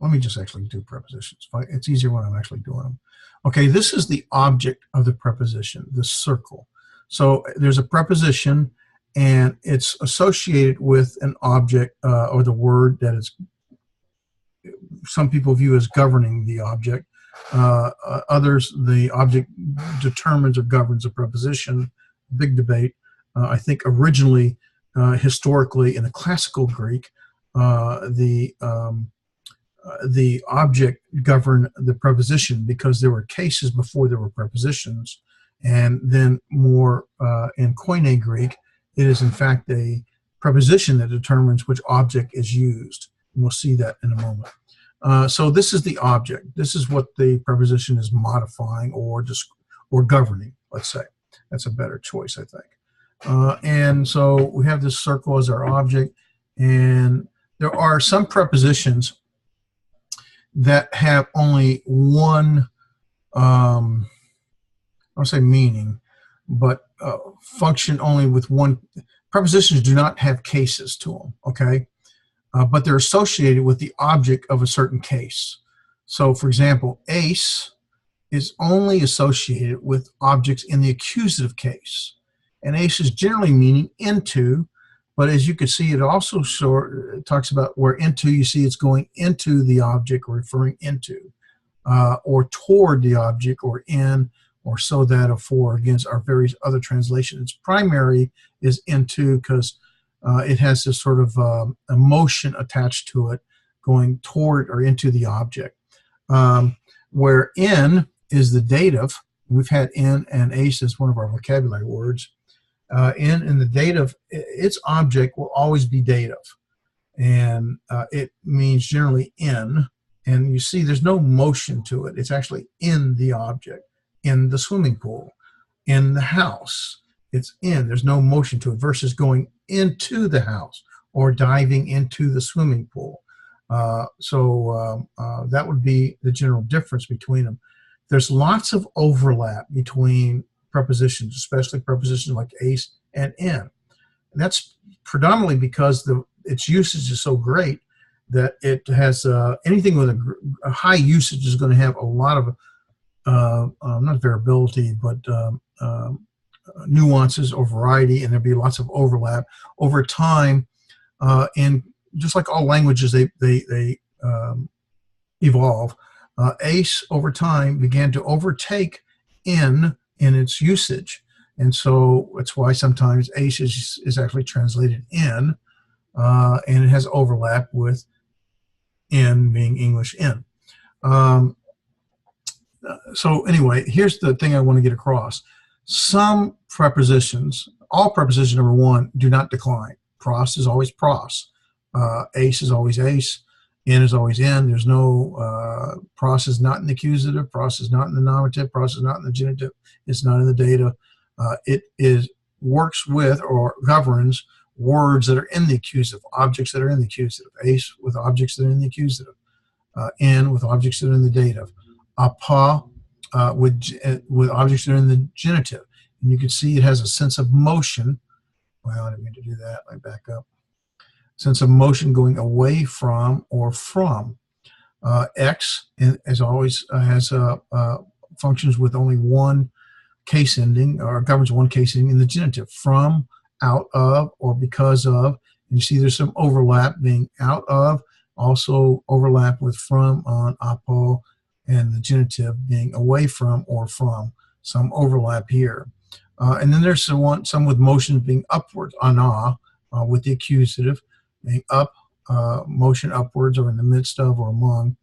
let me just actually do prepositions. It's easier when I'm actually doing them. Okay, this is the object of the preposition, the circle. So there's a preposition, and it's associated with an object or the word that is, some people view as governing the object. Others, the object determines or governs a preposition. Big debate. I think originally, historically, in the classical Greek, the object governed the preposition because there were cases before there were prepositions. And then more in Koine Greek, it is in fact a preposition that determines which object is used. And we'll see that in a moment. So this is the object. This is what the preposition is modifying or governing, let's say. That's a better choice, I think. And so we have this circle as our object, and there are some prepositions that have only one, I don't say meaning, but function only with one. Prepositions do not have cases to them, okay? But they're associated with the object of a certain case. So, for example, ace is only associated with objects in the accusative case. And ace is generally meaning into, but as you can see, it also talks about where into, you see it's going into the object or referring into, or toward the object, or in, or so that, or for, against, our various other translations. Its primary is into because it has this sort of emotion attached to it, going toward or into the object. Where in is the dative. We've had in and ace as one of our vocabulary words. In the dative, its object will always be dative, and it means generally in. And you see there's no motion to it. It's actually in the object, in the swimming pool, in the house. It's in. There's no motion to it, versus going into the house or diving into the swimming pool. That would be the general difference between them. There's lots of overlap between prepositions, especially prepositions like ace and in. And that's predominantly because its usage is so great that it has anything with a high usage is going to have a lot of not variability, but nuances or variety, and there'll be lots of overlap over time. And just like all languages, they evolve. Ace over time began to overtake in its usage, and so that's why sometimes ace is actually translated in, and it has overlap with in being English in. So anyway, here's the thing I want to get across. Some prepositions, all prepositions, number one, do not decline. Pros is always pros. Ace is always ace. In is always in. There's no pros is not in the accusative. Pros is not in the nominative. Pros is not in the genitive. It's not in the dative. It works with or governs words that are in the accusative, objects that are in the accusative. Ace with objects that are in the accusative. In with objects that are in the dative. Apa with objects that are in the genitive. And you can see it has a sense of motion. Well, I didn't mean to do that. Let me back up. Sense of motion going away from or from. X, as always, has functions with only one case ending, or governs one case ending in the genitive. From, out of, or because of. And you see there's some overlap being out of, also overlap with from, on, apo, and the genitive being away from or from. Some overlap here. And then there's some with motion being upwards, ana, with the accusative, being up, motion upwards, or in the midst of, or among,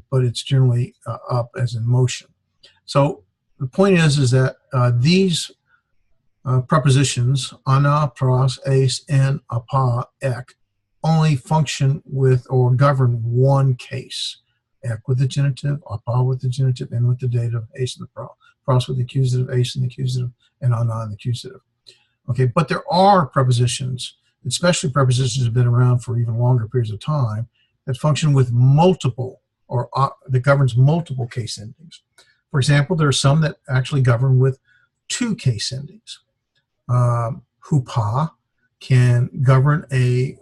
but it's generally up as in motion. So the point is that these prepositions, ana, pros, ace, in, apa, ek, only function with or govern one case. Ek with the genitive, apa with the genitive, in with the dative, ace and the pros with the accusative, ace and the accusative, and ana and the accusative. Okay, but there are prepositions, especially prepositions that have been around for even longer periods of time, that function with multiple, or that governs multiple case endings. For example, there are some that actually govern with two case endings. Hupa can govern a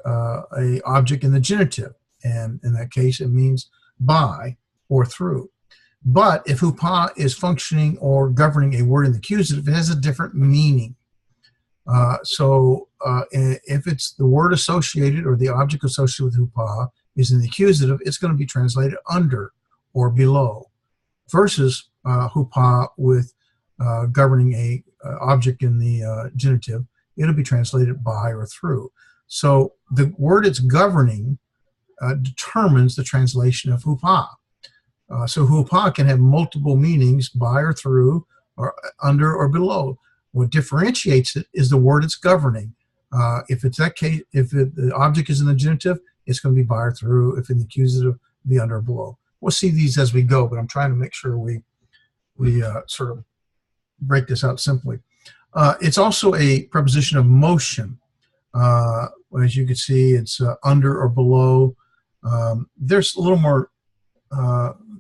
object in the genitive, and in that case it means by or through. But if hupa is functioning or governing a word in the accusative, it has a different meaning. If it's the word associated or the object associated with hupa is in the accusative, it's going to be translated under or below, versus hupa with governing a object in the genitive, it'll be translated by or through. So the word it's governing determines the translation of hupa. So hupa can have multiple meanings, by or through, or under or below. What differentiates it is the word it's governing. If it's that case, the object is in the genitive, it's going to be by or through. If in the accusative, be under or below. We'll see these as we go, but I'm trying to make sure we sort of break this out simply. It's also a preposition of motion. As you can see, it's under or below. There's a little more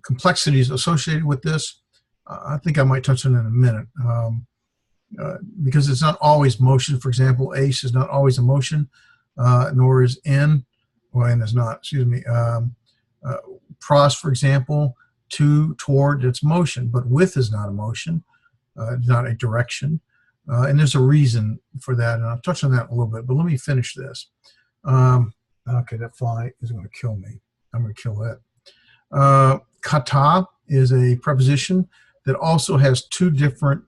complexities associated with this. I think I might touch on it in a minute. Because it's not always motion. For example, ace is not always a motion, nor is in, well, and is not, excuse me. Pros, for example, to, toward, it's motion, but with is not a motion, not a direction. And there's a reason for that, and I'll touch on that a little bit, but let me finish this. Okay, that fly is going to kill me. I'm going to kill that. Kata is a preposition that also has two different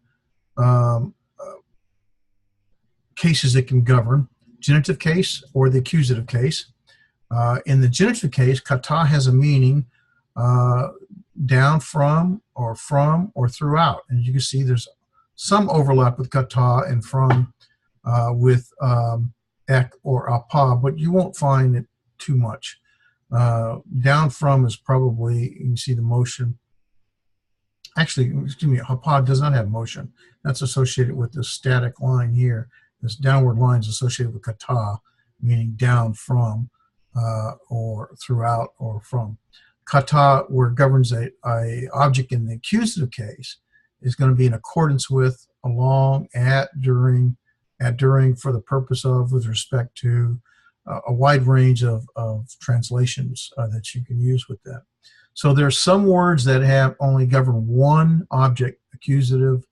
cases it can govern, genitive case or the accusative case. In the genitive case, kata has a meaning down from or throughout. And you can see there's some overlap with kata and from with ek or apa, but you won't find it too much. Down from is probably, you can see the motion. Actually, excuse me, apa does not have motion. That's associated with this static line here. This downward line is associated with kata, meaning down from or throughout or from. Kata, where it governs a object in the accusative case, is going to be in accordance with, along, at, during for the purpose of, with respect to, a wide range of translations that you can use with that. So there's some words that have only govern one object, accusative,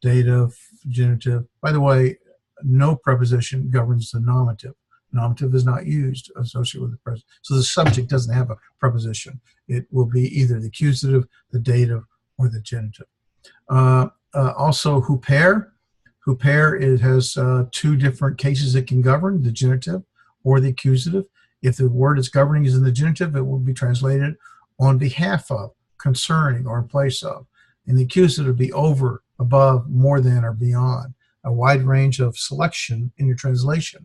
dative, genitive. By the way, no preposition governs the nominative. Nominative is not used associated with the present. So the subject doesn't have a preposition. It will be either the accusative, the dative, or the genitive. Also, huper. Huper, it has two different cases it can govern, the genitive or the accusative. If the word it's governing is in the genitive, it will be translated on behalf of, concerning, or in place of. And the accusative would be over, above, more than, or beyond. A wide range of selection in your translation.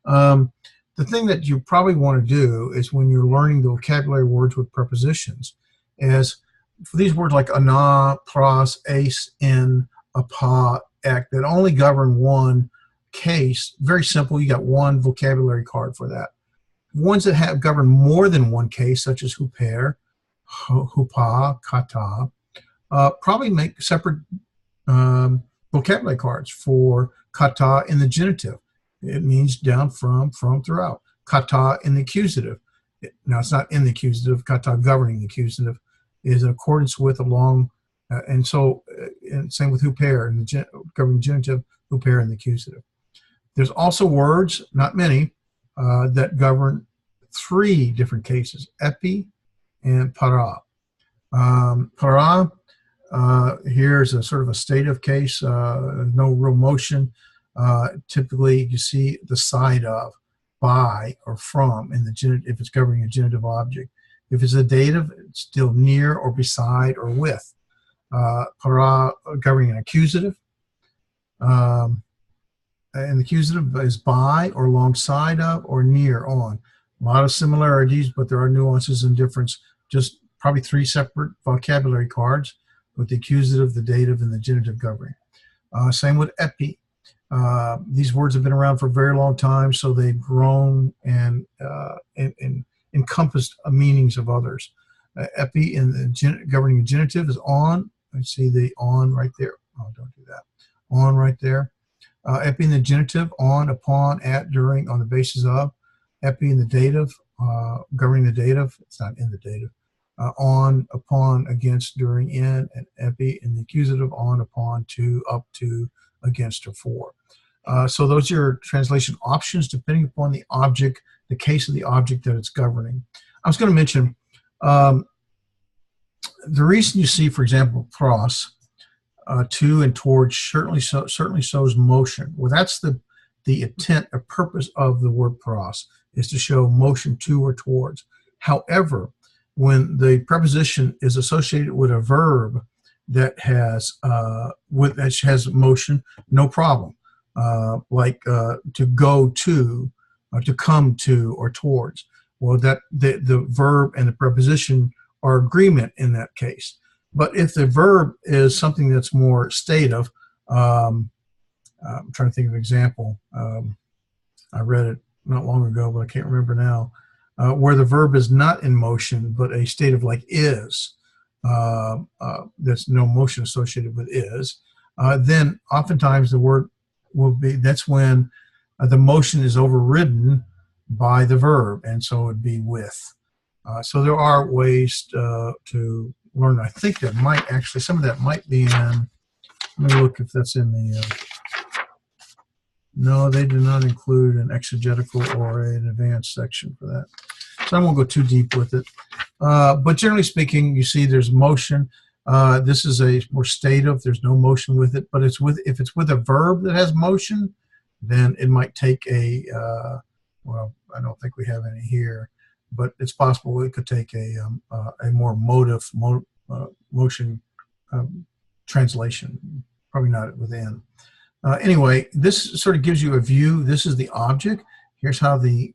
The thing that you probably want to do is when you're learning the vocabulary words with prepositions is for these words like ana, pros, ace, in, apa, ek, that only govern one case. Very simple. You got one vocabulary card for that. Ones that have govern more than one case, such as huper, hupa, kata, probably make separate vocabulary cards for kata in the genitive. It means down from, throughout. Kata in the accusative. Now, it's not in the accusative. Kata governing the accusative is in accordance with, along, and so, and same with huper in the governing genitive, huper in the accusative. There's also words, not many, that govern three different cases, epi and para. Para, here's a sort of a stative case, no real motion. Typically, you see the side of, by, or from in the genitive if it's governing a genitive object. If it's a dative, it's still near or beside or with. Para governing an accusative. And the accusative is by or alongside of or near on. A lot of similarities, but there are nuances and difference. Just probably three separate vocabulary cards with the accusative, the dative, and the genitive governing. Same with epi. These words have been around for a very long time, so they've grown and encompassed meanings of others. Epi in the governing the genitive is on. I see the on right there. Oh, don't do that. On right there. Epi in the genitive, on, upon, at, during, on the basis of. Epi in the dative, governing the dative, it's not in the dative. On, upon, against, during, in, and epi in the accusative, on, upon, to, up to, against, or for. So those are your translation options depending upon the object, the case of the object that it's governing. I was going to mention the reason you see, for example, pros, to and towards certainly shows motion. Well, that's the intent or purpose of the word pros, is to show motion to or towards. However, when the preposition is associated with a verb that has motion, no problem. Like to go to, to come to, or towards. Well, that the verb and the preposition are agreement in that case. But if the verb is something that's more stative, I'm trying to think of an example. I read it not long ago, but I can't remember now, where the verb is not in motion, but a state of like is, there's no motion associated with is, then oftentimes the word will be, that's when the motion is overridden by the verb, and so it would be with. So there are ways to learn. I think that might actually, some of that might be in, let me look if that's in the, no, they do not include an exegetical or an advanced section for that. So I won't go too deep with it. But generally speaking, you see there's motion. This is a more stative, there's no motion with it, but it's with, if it's with a verb that has motion, then it might take a, well, I don't think we have any here, but it's possible it could take a more motion translation, probably not within. Anyway, this sort of gives you a view. This is the object. Here's how the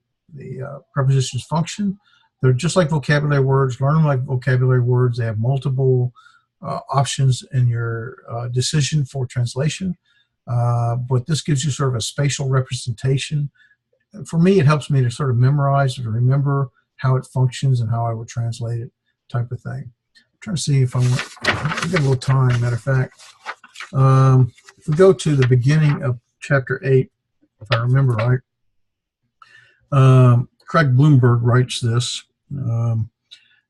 prepositions function. They're just like vocabulary words. Learn them like vocabulary words. They have multiple options in your decision for translation. But this gives you sort of a spatial representation. For me, it helps me to sort of memorize or to remember how it functions and how I would translate it, type of thing. I'm trying to see if I got a little time, matter of fact. If we go to the beginning of chapter 8, if I remember right, Craig Bloomberg writes this,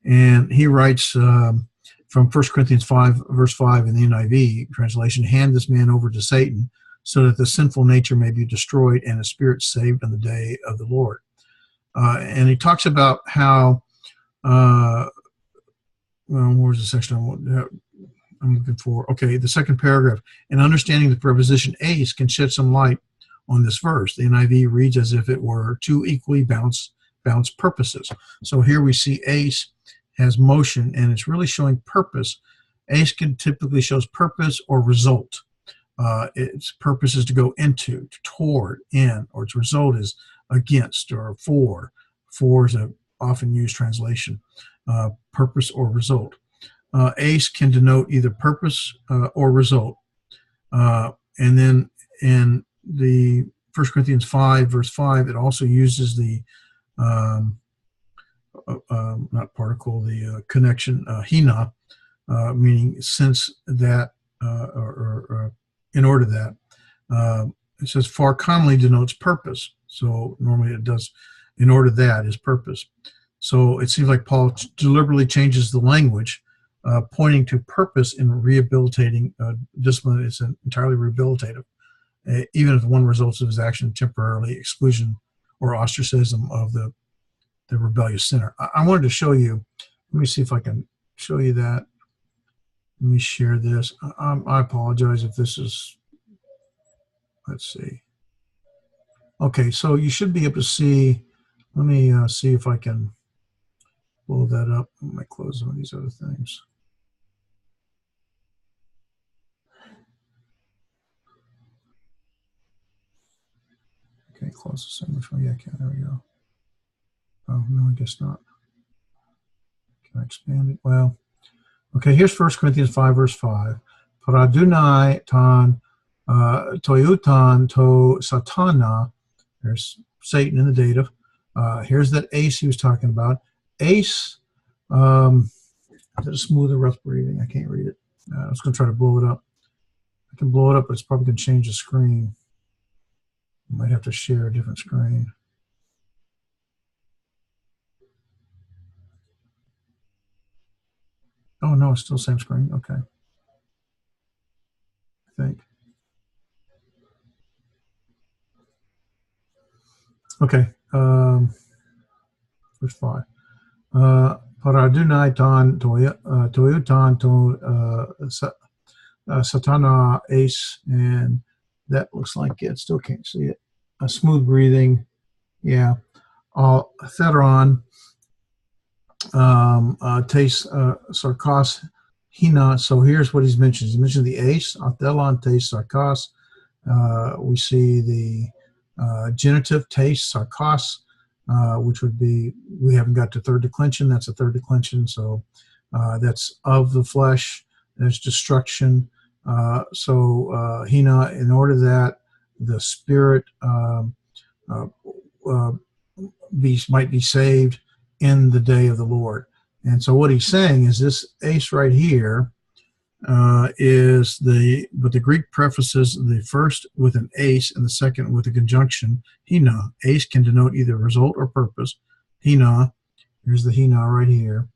and he writes from 1 Corinthians 5, verse 5 in the NIV translation, hand this man over to Satan so that the sinful nature may be destroyed and his spirit saved on the day of the Lord. And he talks about how, well, where's the section I'm looking for? Okay, the second paragraph. In understanding the preposition ace can shed some light on this verse. The NIV reads as if it were two equally balanced purposes. So here we see ace has motion, and it's really showing purpose. Ace can typically shows purpose or result. Its purpose is to go into, toward, in, or its result is against or for. For is an often used translation. Purpose or result. Ace can denote either purpose or result. And then in the 1 Corinthians 5, verse 5, it also uses the, not particle, the connection, hina, meaning since that, or in order that. It says far commonly denotes purpose. So normally it does, in order that is purpose. So it seems like Paul deliberately changes the language, pointing to purpose in rehabilitating discipline is entirely rehabilitative, even if one results of his action temporarily exclusion or ostracism of the rebellious sinner. I wanted to show you, let me see if I can show you that. Let me share this. I apologize if this is, let's see. Okay, so you should be able to see, let me see if I can blow that up. I might close some of these other things. Okay, close the sandwich. Oh, yeah, okay, there we go. Oh, no, I guess not. Can I expand it? Well, okay, here's 1 Corinthians 5, verse 5. Paradunai tan toyutan to satana. There's Satan in the dative. Here's that ace he was talking about. Ace, is it a smooth or rough breathing? I can't read it. I was going to try to blow it up. I can blow it up, but it's probably going to change the screen. I might have to share a different screen. Oh, no, it's still the same screen. Okay. I think. Okay. Verse 5. Paradunai tan toyutan to satana ace, and that looks like it. Still can't see it. Smooth breathing. Yeah. Theron. Taste sarkos hina. So here's what he's mentioned. He mentioned the ace, athelon taste sarkos. We see the genitive taste sarkos, which would be, we haven't got to third declension. That's a third declension. So that's of the flesh. There's destruction. So hina, in order that the spirit might be saved in the day of the Lord. And so what he's saying is this ace right here but the Greek prefaces the first with an ace and the second with a conjunction, hina. Ace can denote either result or purpose. Hina, here's the hina right here.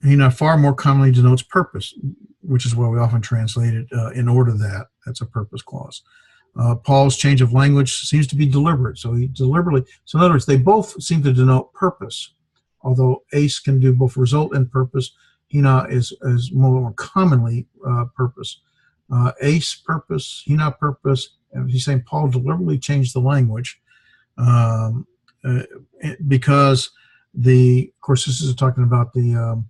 Hina far more commonly denotes purpose, which is why we often translate it in order that. That's a purpose clause. Paul's change of language seems to be deliberate. So he deliberately, so in other words, they both seem to denote purpose. Although ace can do both result and purpose, hina is more commonly purpose. Ace purpose, hina purpose. And he's saying Paul deliberately changed the language because of course, this is talking about the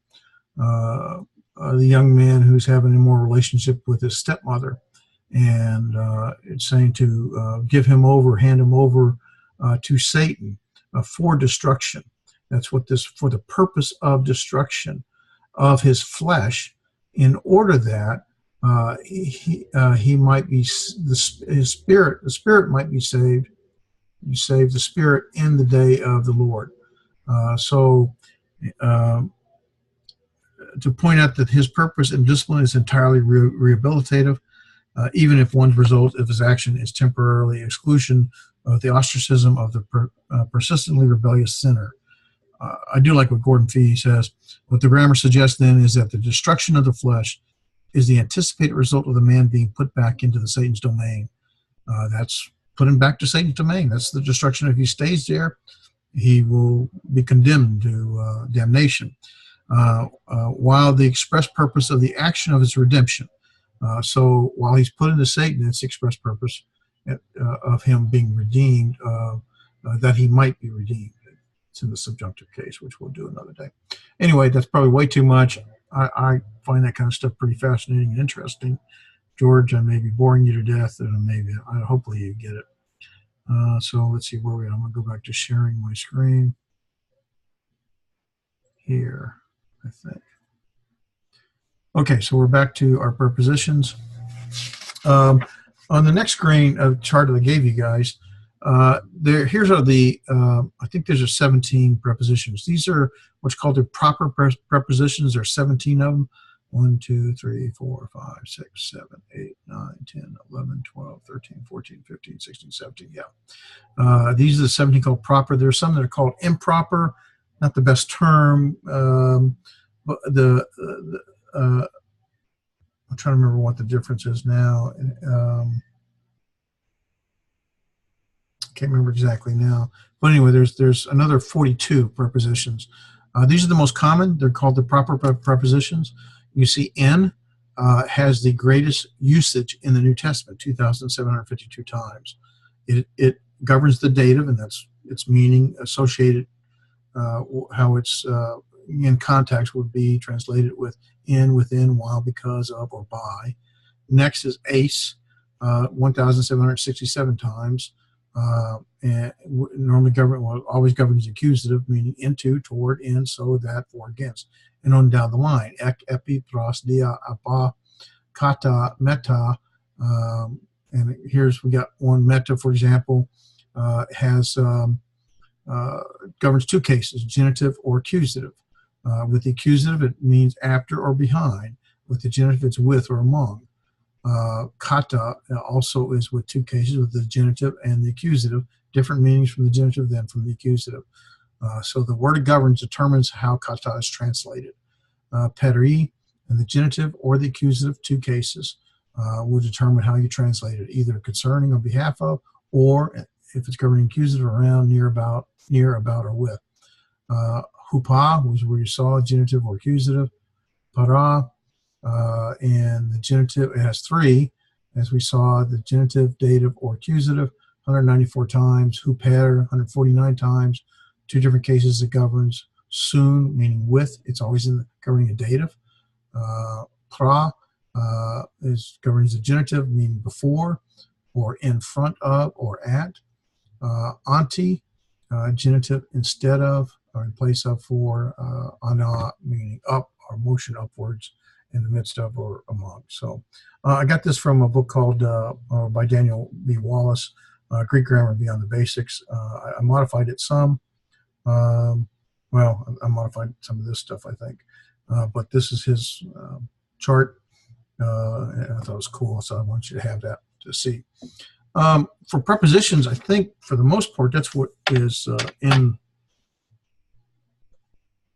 young man who's having a immoral relationship with his stepmother, and it's saying to give him over, hand him over to Satan for destruction. That's what this, for the purpose of destruction of his flesh, in order that he might be, the spirit might be saved. You save the spirit in the day of the Lord. To point out that his purpose and discipline is entirely rehabilitative, even if one result of his action is temporarily exclusion of the ostracism of the persistently rebellious sinner. I do like what Gordon Fee says. What the grammar suggests then is that the destruction of the flesh is the anticipated result of the man being put back into the Satan's domain. That's put him back to Satan's domain. That's the destruction. If he stays there, he will be condemned to damnation. While the express purpose of the action of his redemption. So while he's put into Satan, it's the express purpose of him being redeemed, that he might be redeemed. It's in the subjunctive case, which we'll do another day. Anyway, that's probably way too much. I find that kind of stuff pretty fascinating and interesting. George, I may be boring you to death, and hopefully you get it. So let's see where we are. I'm going to go back to sharing my screen here, I think. Okay, so we're back to our prepositions. On the next screen of chart that I gave you guys, here's the, I think there's 17 prepositions. These are what's called the proper prepositions. There are 17 of them. 1, 2, 3, 4, 5, 6, 7, 8, 9, 10, 11, 12, 13, 14, 15, 16, 17. Yeah. These are the 17 called proper. There are some that are called improper, not the best term. But I'm trying to remember what the difference is now. Can't remember exactly now. But anyway, there's another 42 prepositions. These are the most common. They're called the proper prepositions. You see N has the greatest usage in the New Testament, 2,752 times. It governs the dative, and that's its meaning associated, how it's in context would be translated with in, within, while, because of, or by. Next is ace, 1,767 times. And normally always governs accusative, meaning into, toward, in, so, that, for, against, and on down the line. Ek, epi, pros, dia, apa, kata, meta, and here's, we got one. Meta, for example, governs two cases, genitive or accusative. With the accusative, it means after or behind. With the genitive, it's with or among. Kata also is with two cases, with the genitive and the accusative, different meanings from the genitive than from the accusative. So the word it governs determines how kata is translated. Peri and the genitive or the accusative, two cases, will determine how you translate it, either concerning, on behalf of, or if it's governing accusative, around, near, about, or with. Hupa was where you saw genitive or accusative. Para, and the genitive, it has three, as we saw, the genitive, dative, or accusative, 194 times. Huper, 149 times. Two different cases it governs. Soon, meaning with, it's always governing a dative. Pra governs the genitive, meaning before, or in front of, or at. Anti, genitive, instead of, or in place of, for. Ana, meaning up, or motion upwards, in the midst of, or among. So I got this from a book called by Daniel B. Wallace, Greek Grammar Beyond the Basics. I modified it some. Well, I modified some of this stuff, I think. But this is his chart. And I thought it was cool, so I want you to have that to see. For prepositions, I think for the most part, that's what is in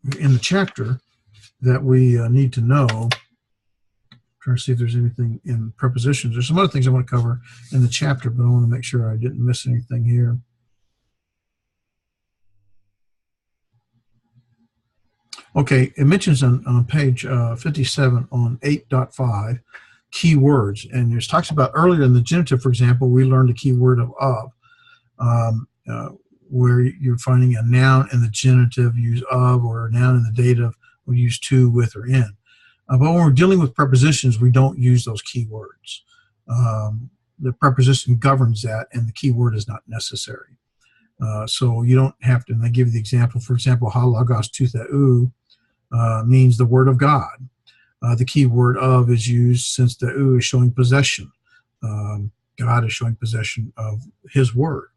the chapter that we need to know. I'm trying to see if there's anything in prepositions. There's some other things I want to cover in the chapter, but I want to make sure I didn't miss anything here. Okay, it mentions on page 57 on 8.5 keywords, and it talks about earlier in the genitive, for example, we learned the key word of, where you're finding a noun in the genitive use of, or a noun in the dative we use to, with, or in. But when we're dealing with prepositions, we don't use those keywords. The preposition governs that, and the keyword is not necessary. So you don't have to, and I give you the example, for example, ha logos to theou means the word of God. The key word of is used since the u is showing possession. God is showing possession of his word.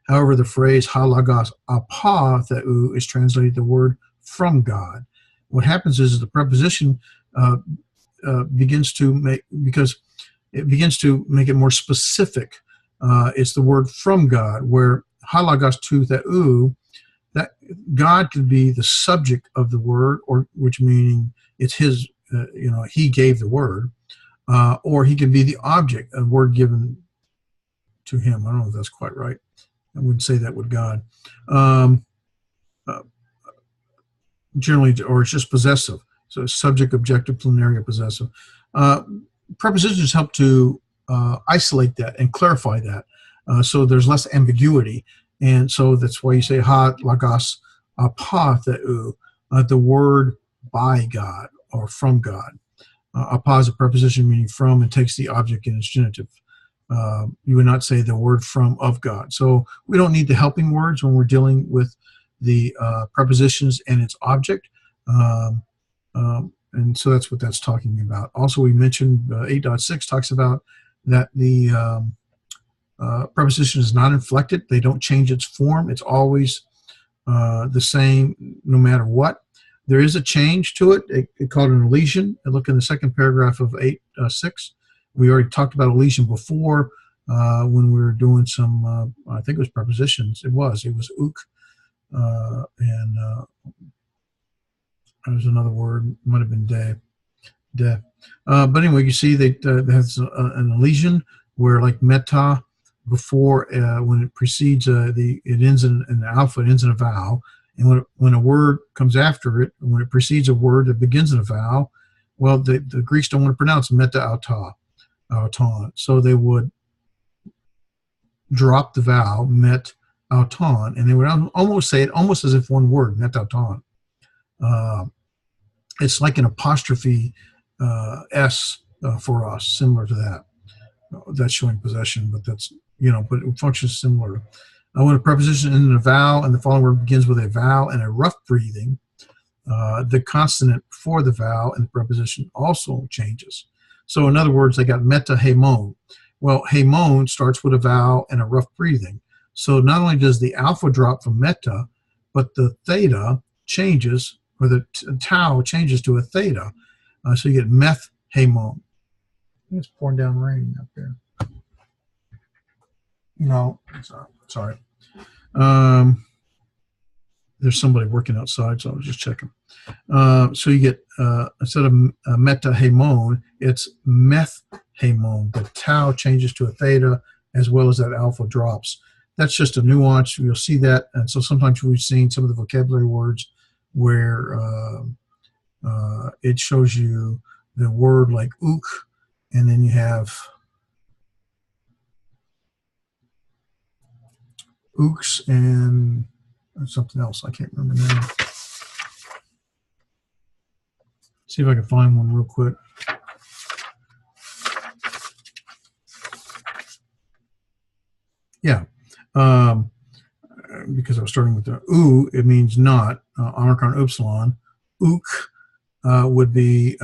However, the phrase ha logos apa theou is translated the word from God. What happens is the preposition begins to make, because it begins to make it more specific. It's the word from God, where ha logos to theou, that God could be the subject of the word, or which meaning it's his, he gave the word, or he can be the object, a word given to him. I don't know if that's quite right. I wouldn't say that with God. Generally, or it's just possessive. So subject, objective, plenary, possessive. Prepositions help to isolate that and clarify that, so there's less ambiguity. And so that's why you say ha logos apa theou, the word by God or from God. Apa is a preposition meaning from and takes the object in its genitive. You would not say the word from of God. So we don't need the helping words when we're dealing with the prepositions and its object. And so that's what that's talking about. Also, we mentioned 8.6 talks about that the preposition is not inflected. They don't change its form. It's always the same no matter what. There is a change to it. It's called an elision. Look in the second paragraph of 8.6. We already talked about elision before when we were doing some, I think it was prepositions. It was ook. And there's another word, it might have been de. But anyway, you see that has an elision where, like meta, before when it precedes it ends in an alpha, it ends in a vowel, and when a word comes after it, when it precedes a word that begins in a vowel, well, the Greeks don't want to pronounce meta auton, so they would drop the vowel met auton, and they would almost say it almost as if one word, met auton. It's like an apostrophe s for us, similar to that. That's showing possession, but that's, but it functions similar. When a preposition ends in a vowel and the following word begins with a vowel and a rough breathing, the consonant before the vowel and the preposition also changes. So in other words, I got meta hemon. Well, hemon starts with a vowel and a rough breathing. So not only does the alpha drop from meta, but the theta changes, or the tau changes to a theta. So you get meth hemon. It's pouring down rain up there. No, sorry. There's somebody working outside, so I was just checking. So you get, instead of meta hemon, it's meth hemon. The tau changes to a theta, as well as that alpha drops. That's just a nuance. You'll see that. And so sometimes we've seen some of the vocabulary words where it shows you the word like ook, and then you have ooks and something else. I can't remember now. See if I can find one real quick. Yeah. Because I was starting with the oo, it means not, omicron upsilon. Ook would be,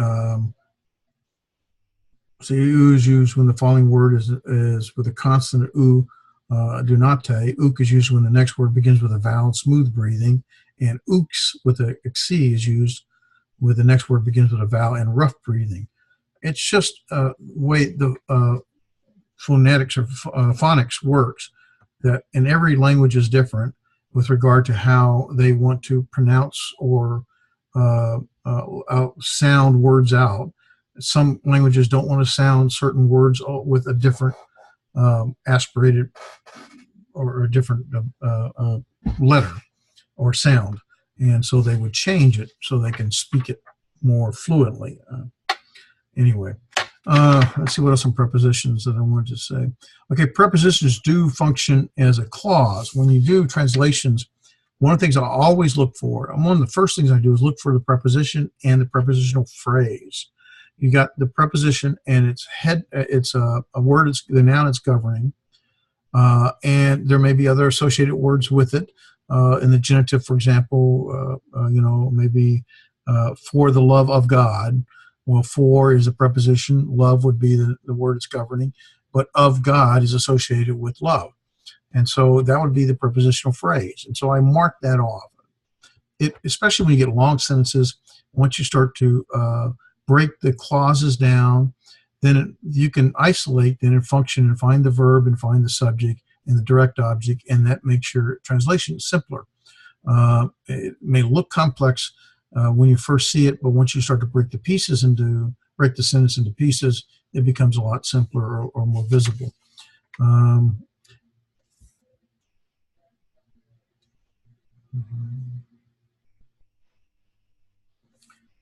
so oo is used when the following word is with a consonant oo Dunate. Ook is used when the next word begins with a vowel, smooth breathing, and ooks with a xi is used with the next word begins with a vowel and rough breathing. It's just the way the phonetics or phonics works, that in every language is different with regard to how they want to pronounce or sound words out. Some languages don't want to sound certain words with a different aspirated or a different letter or sound, and so they would change it so they can speak it more fluently. Anyway, let's see what else some prepositions that I wanted to say. Okay, prepositions do function as a clause. When you do translations, one of the things I always look for, and one of the first things I do is look for the preposition and the prepositional phrase. You got the preposition and its head, it's a word, it's the noun it's governing, and there may be other associated words with it. In the genitive, for example, maybe for the love of God. Well, for is a preposition, love would be the word it's governing, but of God is associated with love. And so that would be the prepositional phrase. And so I mark that off. Especially when you get long sentences, once you start to break the clauses down, then you can isolate then and function and find the verb and find the subject and the direct object, and that makes your translation simpler. It may look complex when you first see it, but once you start to break the sentence into pieces, it becomes a lot simpler or more visible.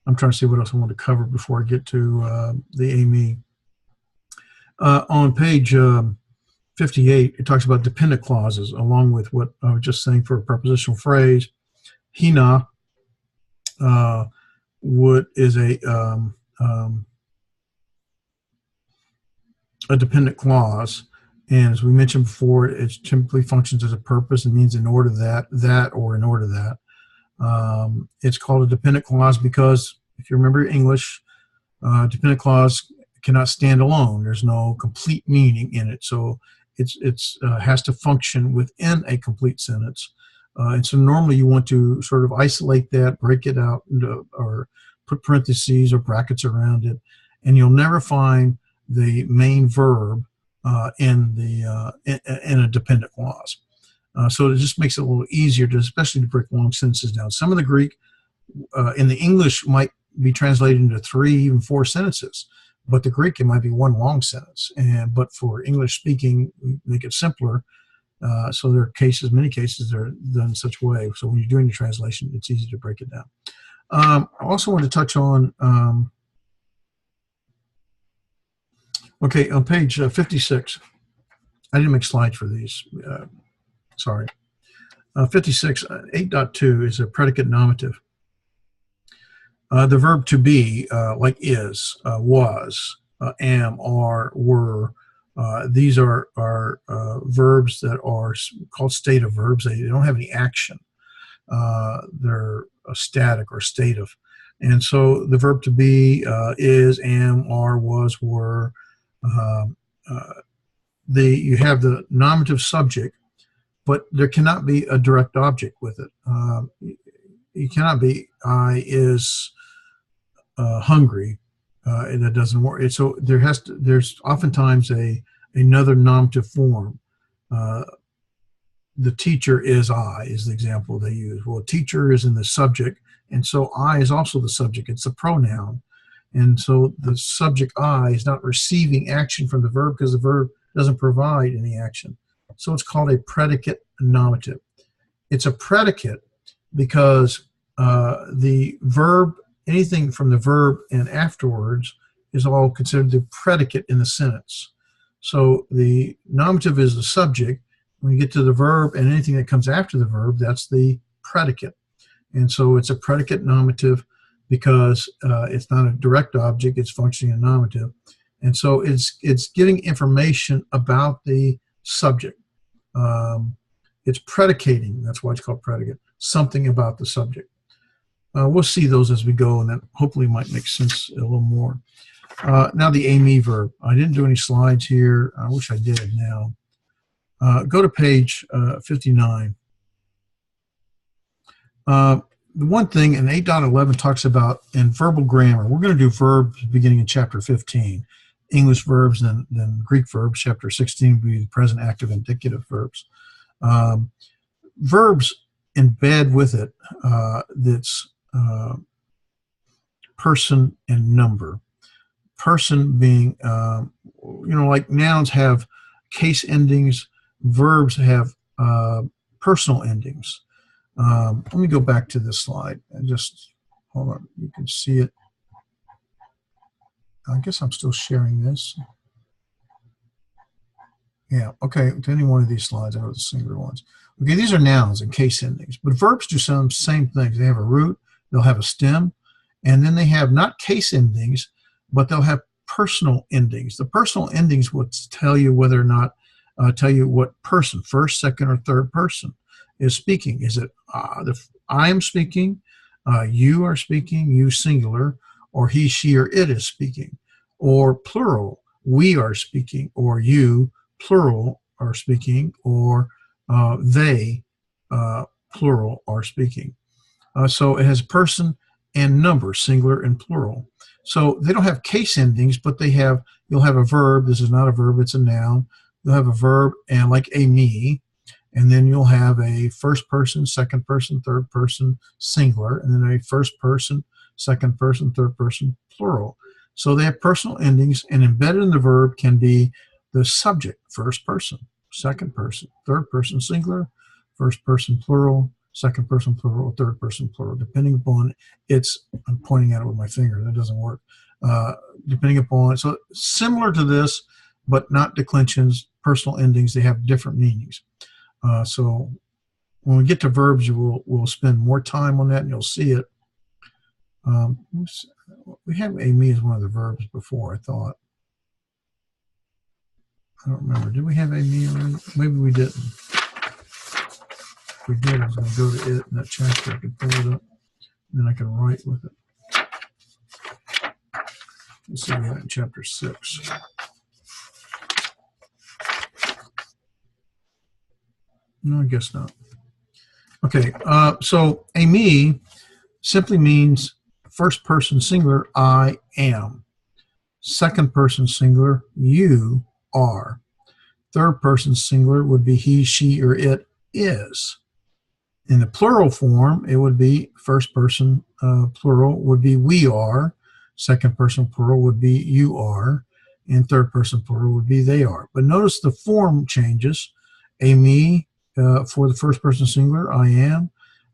I'm trying to see what else I want to cover before I get to the eİmī. On page 58, it talks about dependent clauses, along with what I was just saying for a prepositional phrase. Hina is a dependent clause, and as we mentioned before, it typically functions as a purpose and means in order that, or in order that. It's called a dependent clause because, if you remember English, dependent clause cannot stand alone. There's no complete meaning in it, so it has to function within a complete sentence. And so normally you want to sort of isolate that, break it out, or put parentheses or brackets around it, and you'll never find the main verb in a dependent clause. So it just makes it a little easier especially to break long sentences down. Some of the Greek in the English might be translated into 3, even 4 sentences, but the Greek, it might be one long sentence. But for English speaking, we make it simpler. So there are many cases that are done in such a way. So when you're doing the translation, it's easy to break it down. I also want to touch on, on page 56. I didn't make slides for these. Sorry. 56, 8.2 is a predicate nominative. The verb to be, like is, was, am, are, were, these are verbs that are called stative verbs. They don't have any action. They're static or stative. And so the verb to be is, am, are, was, were. You have the nominative subject, but there cannot be a direct object with it. You cannot be, I is hungry. And that doesn't work. So there's oftentimes another nominative form. The teacher is I is the example they use. Well, teacher is in the subject, and so I is also the subject. It's a pronoun. And so the subject I is not receiving action from the verb because the verb doesn't provide any action. So it's called a predicate nominative. It's a predicate because the verb, anything from the verb and afterwards is all considered the predicate in the sentence. So the nominative is the subject. When you get to the verb and anything that comes after the verb, that's the predicate. And so it's a predicate nominative because it's not a direct object, it's functioning a nominative. And so it's getting information about the subject. It's predicating, that's why it's called predicate, something about the subject. We'll see those as we go, and that hopefully might make sense a little more. Now the eİmī verb. I didn't do any slides here. I wish I did now. Go to page 59. The one thing in 8.11 talks about in verbal grammar, we're going to do verbs beginning in chapter 15, English verbs, and then Greek verbs. Chapter 16 will be the present active indicative verbs. Verbs embed with it that's person and number. Person being, like nouns have case endings, verbs have personal endings. Let me go back to this slide and just hold on. You can see it. I guess I'm still sharing this. Yeah, okay, to any one of these slides, I know the singular ones. Okay, these are nouns and case endings, but verbs do some same things. They have a root, they'll have a stem, and then they have not case endings, but they'll have personal endings. The personal endings will tell you whether or not, tell you what person, first, second, or third person is speaking. Is it I am speaking, you are speaking, you singular, or he, she, or it is speaking, or plural, we are speaking, or you, plural, are speaking, or they, plural, are speaking. So it has person and number, singular and plural. So they don't have case endings, but you'll have a verb. This is not a verb, it's a noun. You'll have a verb, and like eİmί, and then you'll have a first person, second person, third person, singular, and then a first person, second person, third person, plural. So they have personal endings, and embedded in the verb can be the subject, first person, second person, third person, singular, first person, plural, second person, plural, third person, plural, depending upon I'm pointing at it with my finger, that doesn't work. Depending upon, so similar to this, but not declensions, personal endings, they have different meanings. So when we get to verbs, we'll spend more time on that, and you'll see it. We have eİmί as one of the verbs before, I thought. I don't remember. Did we have eİmί already? Maybe we didn't. If we did, I was going to go to it in that chapter. I could pull it up, and then I can write with it. Let's see, we have it in chapter 6. No, I guess not. Okay, so eİmί simply means first person singular, I am. Second person singular, you are. Third person singular would be he, she, or it is. In the plural form, it would be first person plural would be we are. Second person plural would be you are. And third person plural would be they are. But notice the form changes. eİmί for the first person singular, I am.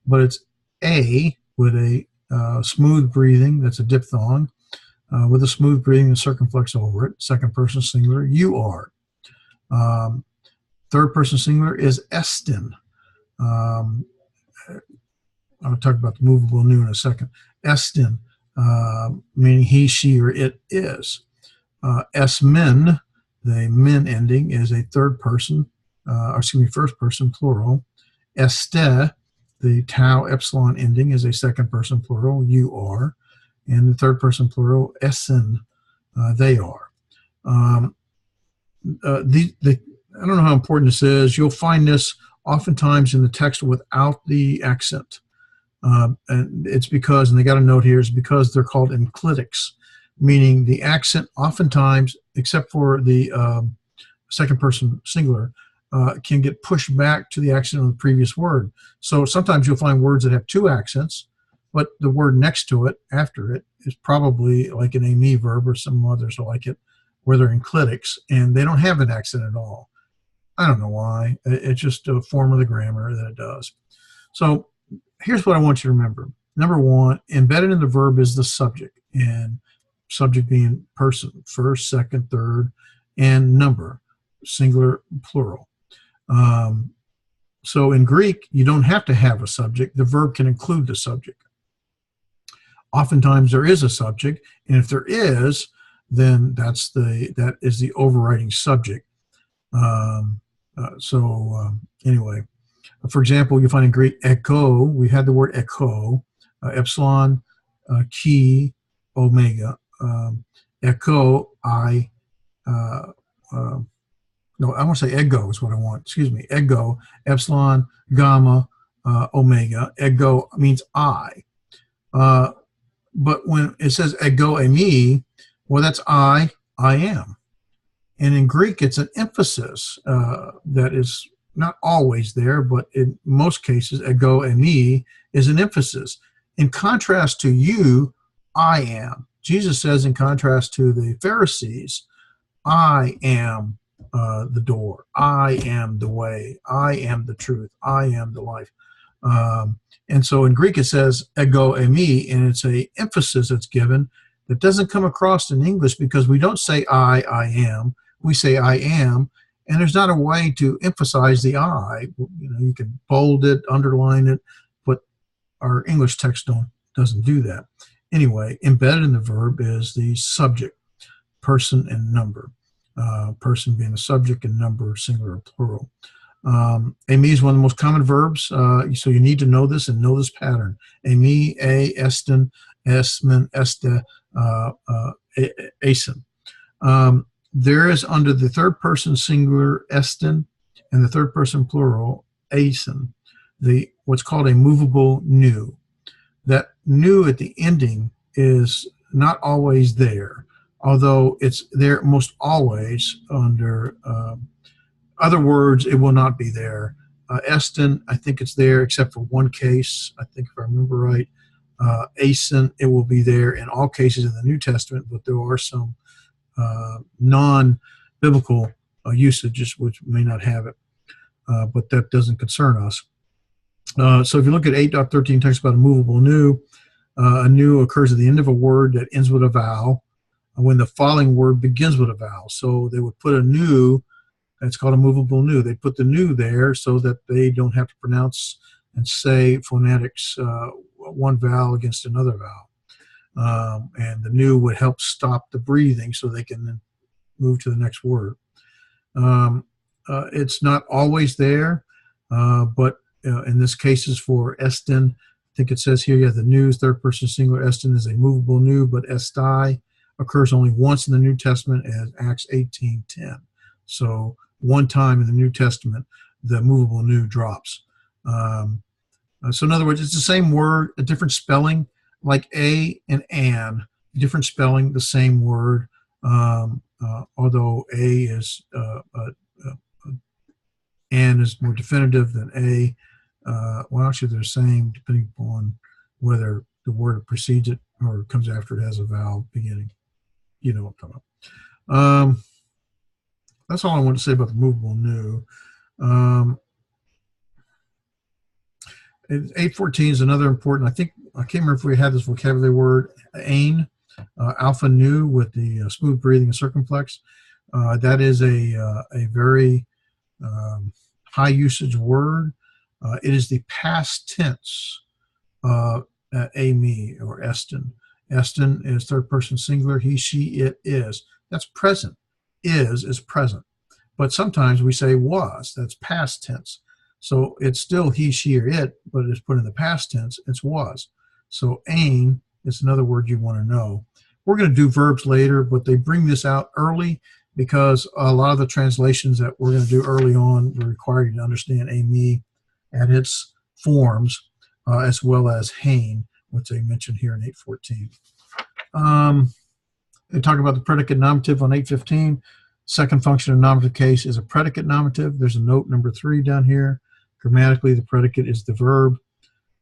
But it's a with a smooth breathing, that's a diphthong. With a smooth breathing and circumflex over it. Second person singular, you are. Third person singular is estin. I'll talk about the movable nu in a second. Estin, meaning he, she, or it is. Esmin, the min ending, is a third person, first person plural. Este, the tau epsilon ending, is a second person plural, you are. And the third person plural, esin, they are. I don't know how important this is. You'll find this oftentimes in the text without the accent. And it's because, and they got a note here, is because they're called enclitics, meaning the accent oftentimes, except for the second person singular, can get pushed back to the accent of the previous word. So sometimes you'll find words that have two accents, but the word next to it, after it, is probably like an eİmί verb or some others like it, where they're enclitics, and they don't have an accent at all. I don't know why. It's just a form of the grammar that it does. So here's what I want you to remember. Number one, embedded in the verb is the subject, and subject being person, first, second, third, and number, singular, plural. So in Greek, you don't have to have a subject. The verb can include the subject. Oftentimes there is a subject, and if there is, then that is the overriding subject. Anyway, for example, you find in Greek echo, we had the word echo, epsilon, chi, omega. Echo, I, no, I want to say ego is what I want. Excuse me. Ego, epsilon, gamma, omega. Ego means I. But when it says ego eimi, well, that's I am. And in Greek, it's an emphasis that is not always there, but in most cases, ego eimi is an emphasis. In contrast to you, I am. Jesus says, in contrast to the Pharisees, I am the door. I am the way. I am the truth. I am the life. And so in Greek it says ego eimi, and it's a emphasis that's given that doesn't come across in English because we don't say I am. We say I am, and there's not a way to emphasize the I. You know, you can bold it, underline it, but our English text doesn't do that. Anyway, embedded in the verb is the subject, person and number. Person being the subject and number singular or plural. Eimi is one of the most common verbs, so you need to know this and know this pattern. Eimi, esten, esmen, este, asen. There is under the third person singular esten and the third person plural asen, what's called a movable nu. That nu at the ending is not always there, although it's there most always. Under other words, it will not be there. Esten, I think it's there except for one case, I think if I remember right. Asen, it will be there in all cases in the New Testament, but there are some non-biblical usages which may not have it, but that doesn't concern us. So if you look at 8.13, talks about a movable nu. A nu occurs at the end of a word that ends with a vowel when the following word begins with a vowel. So they would put a nu, it's called a movable nu. They put the nu there so that they don't have to pronounce and say phonetics one vowel against another vowel. And the nu would help stop the breathing so they can then move to the next word. It's not always there, but in this case is for esten. I think it says here, the nu, third person singular esten is a movable nu, but estai occurs only once in the New Testament as Acts 18:10. So one time in the New Testament, the movable nu drops. So in other words, it's the same word, a different spelling, like a and an, different spelling, the same word, although a is, an is more definitive than a. Well, actually, they're the same depending upon whether the word precedes it or comes after it has a vowel beginning. You know what I'm talking about. That's all I want to say about the movable nu. 8.14 is another important, I can't remember if we had this vocabulary word, ain, alpha nu with the smooth breathing and circumflex. That is a very high usage word. It is the past tense of eimi or esten. Esten is third person singular, he, she, it, is. That's present. Is present. But sometimes we say was, that's past tense. So it's still he, she, or it, but it's put in the past tense, it's was. So ain is another word you want to know. We're going to do verbs later, but they bring this out early because a lot of the translations that we're going to do early on will require you to understand eimi and its forms, as well as hain, which they mentioned here in 8.14. They talk about the predicate nominative on 8.15. Second function of nominative case is a predicate nominative. There's a note number 3 down here. Grammatically, the predicate is the verb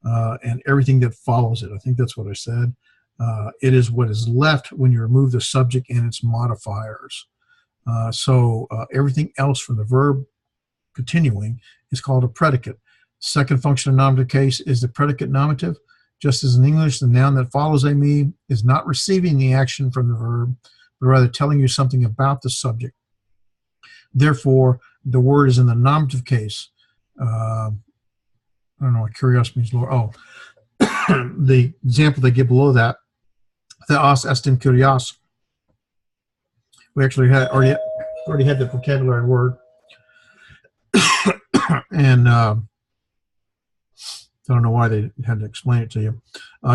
and everything that follows it. I think that's what I said. It is what is left when you remove the subject and its modifiers. So everything else from the verb continuing is called a predicate. Second function of nominative case is the predicate nominative. Just as in English, the noun that follows eimi is not receiving the action from the verb, but rather telling you something about the subject. Therefore, the word is in the nominative case. I don't know what curios means, Lord. Oh, the example they give below that, theos estin kurios. We actually had already had the vocabulary word. And I don't know why they had to explain it to you.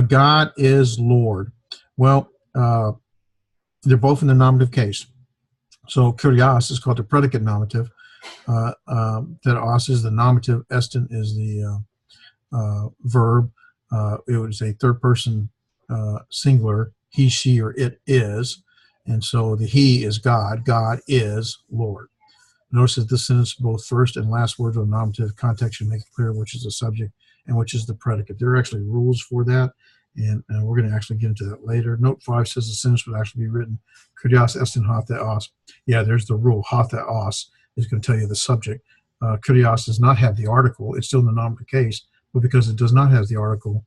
God is Lord. Well, they're both in the nominative case. So kurios is called the predicate nominative. Theos is the nominative. Estin is the verb. It was a third person singular. He, she, or it is. And so the he is God. God is Lord. Notice that this sentence, both first and last words of nominative context should make it clear which is the subject and which is the predicate. There are actually rules for that, and we're going to actually get into that later. Note 5 says the sentence would actually be written, Kurios estin ha theos. Yeah, there's the rule. Ha theos is going to tell you the subject. Kurios does not have the article. It's still in the nominative case, but because it does not have the article,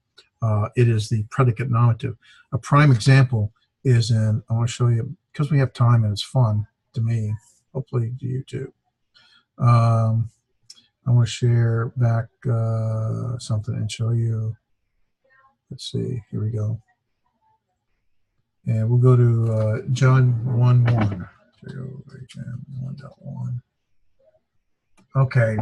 it is the predicate nominative. A prime example is in, I want to show you, because we have time and it's fun to me, hopefully to you too. I want to share back something and show you. Let's see, here we go. And we'll go to John 1:1. John 1:1. Okay,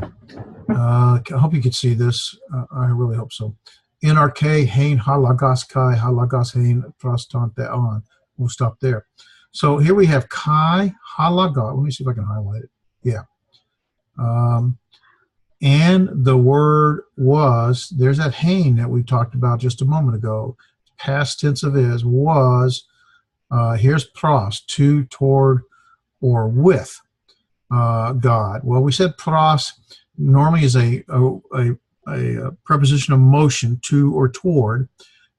I hope you can see this. I really hope so. NRK hein halagos kai halagos hein proston theon. We'll stop there. So here we have kai halagos. Let me see if I can highlight it. Yeah. And the word was, there's that hein that we talked about just a moment ago. Past tense of is, was, here's pros, to, toward, or with God. Well, we said pros normally is a preposition of motion, to or toward,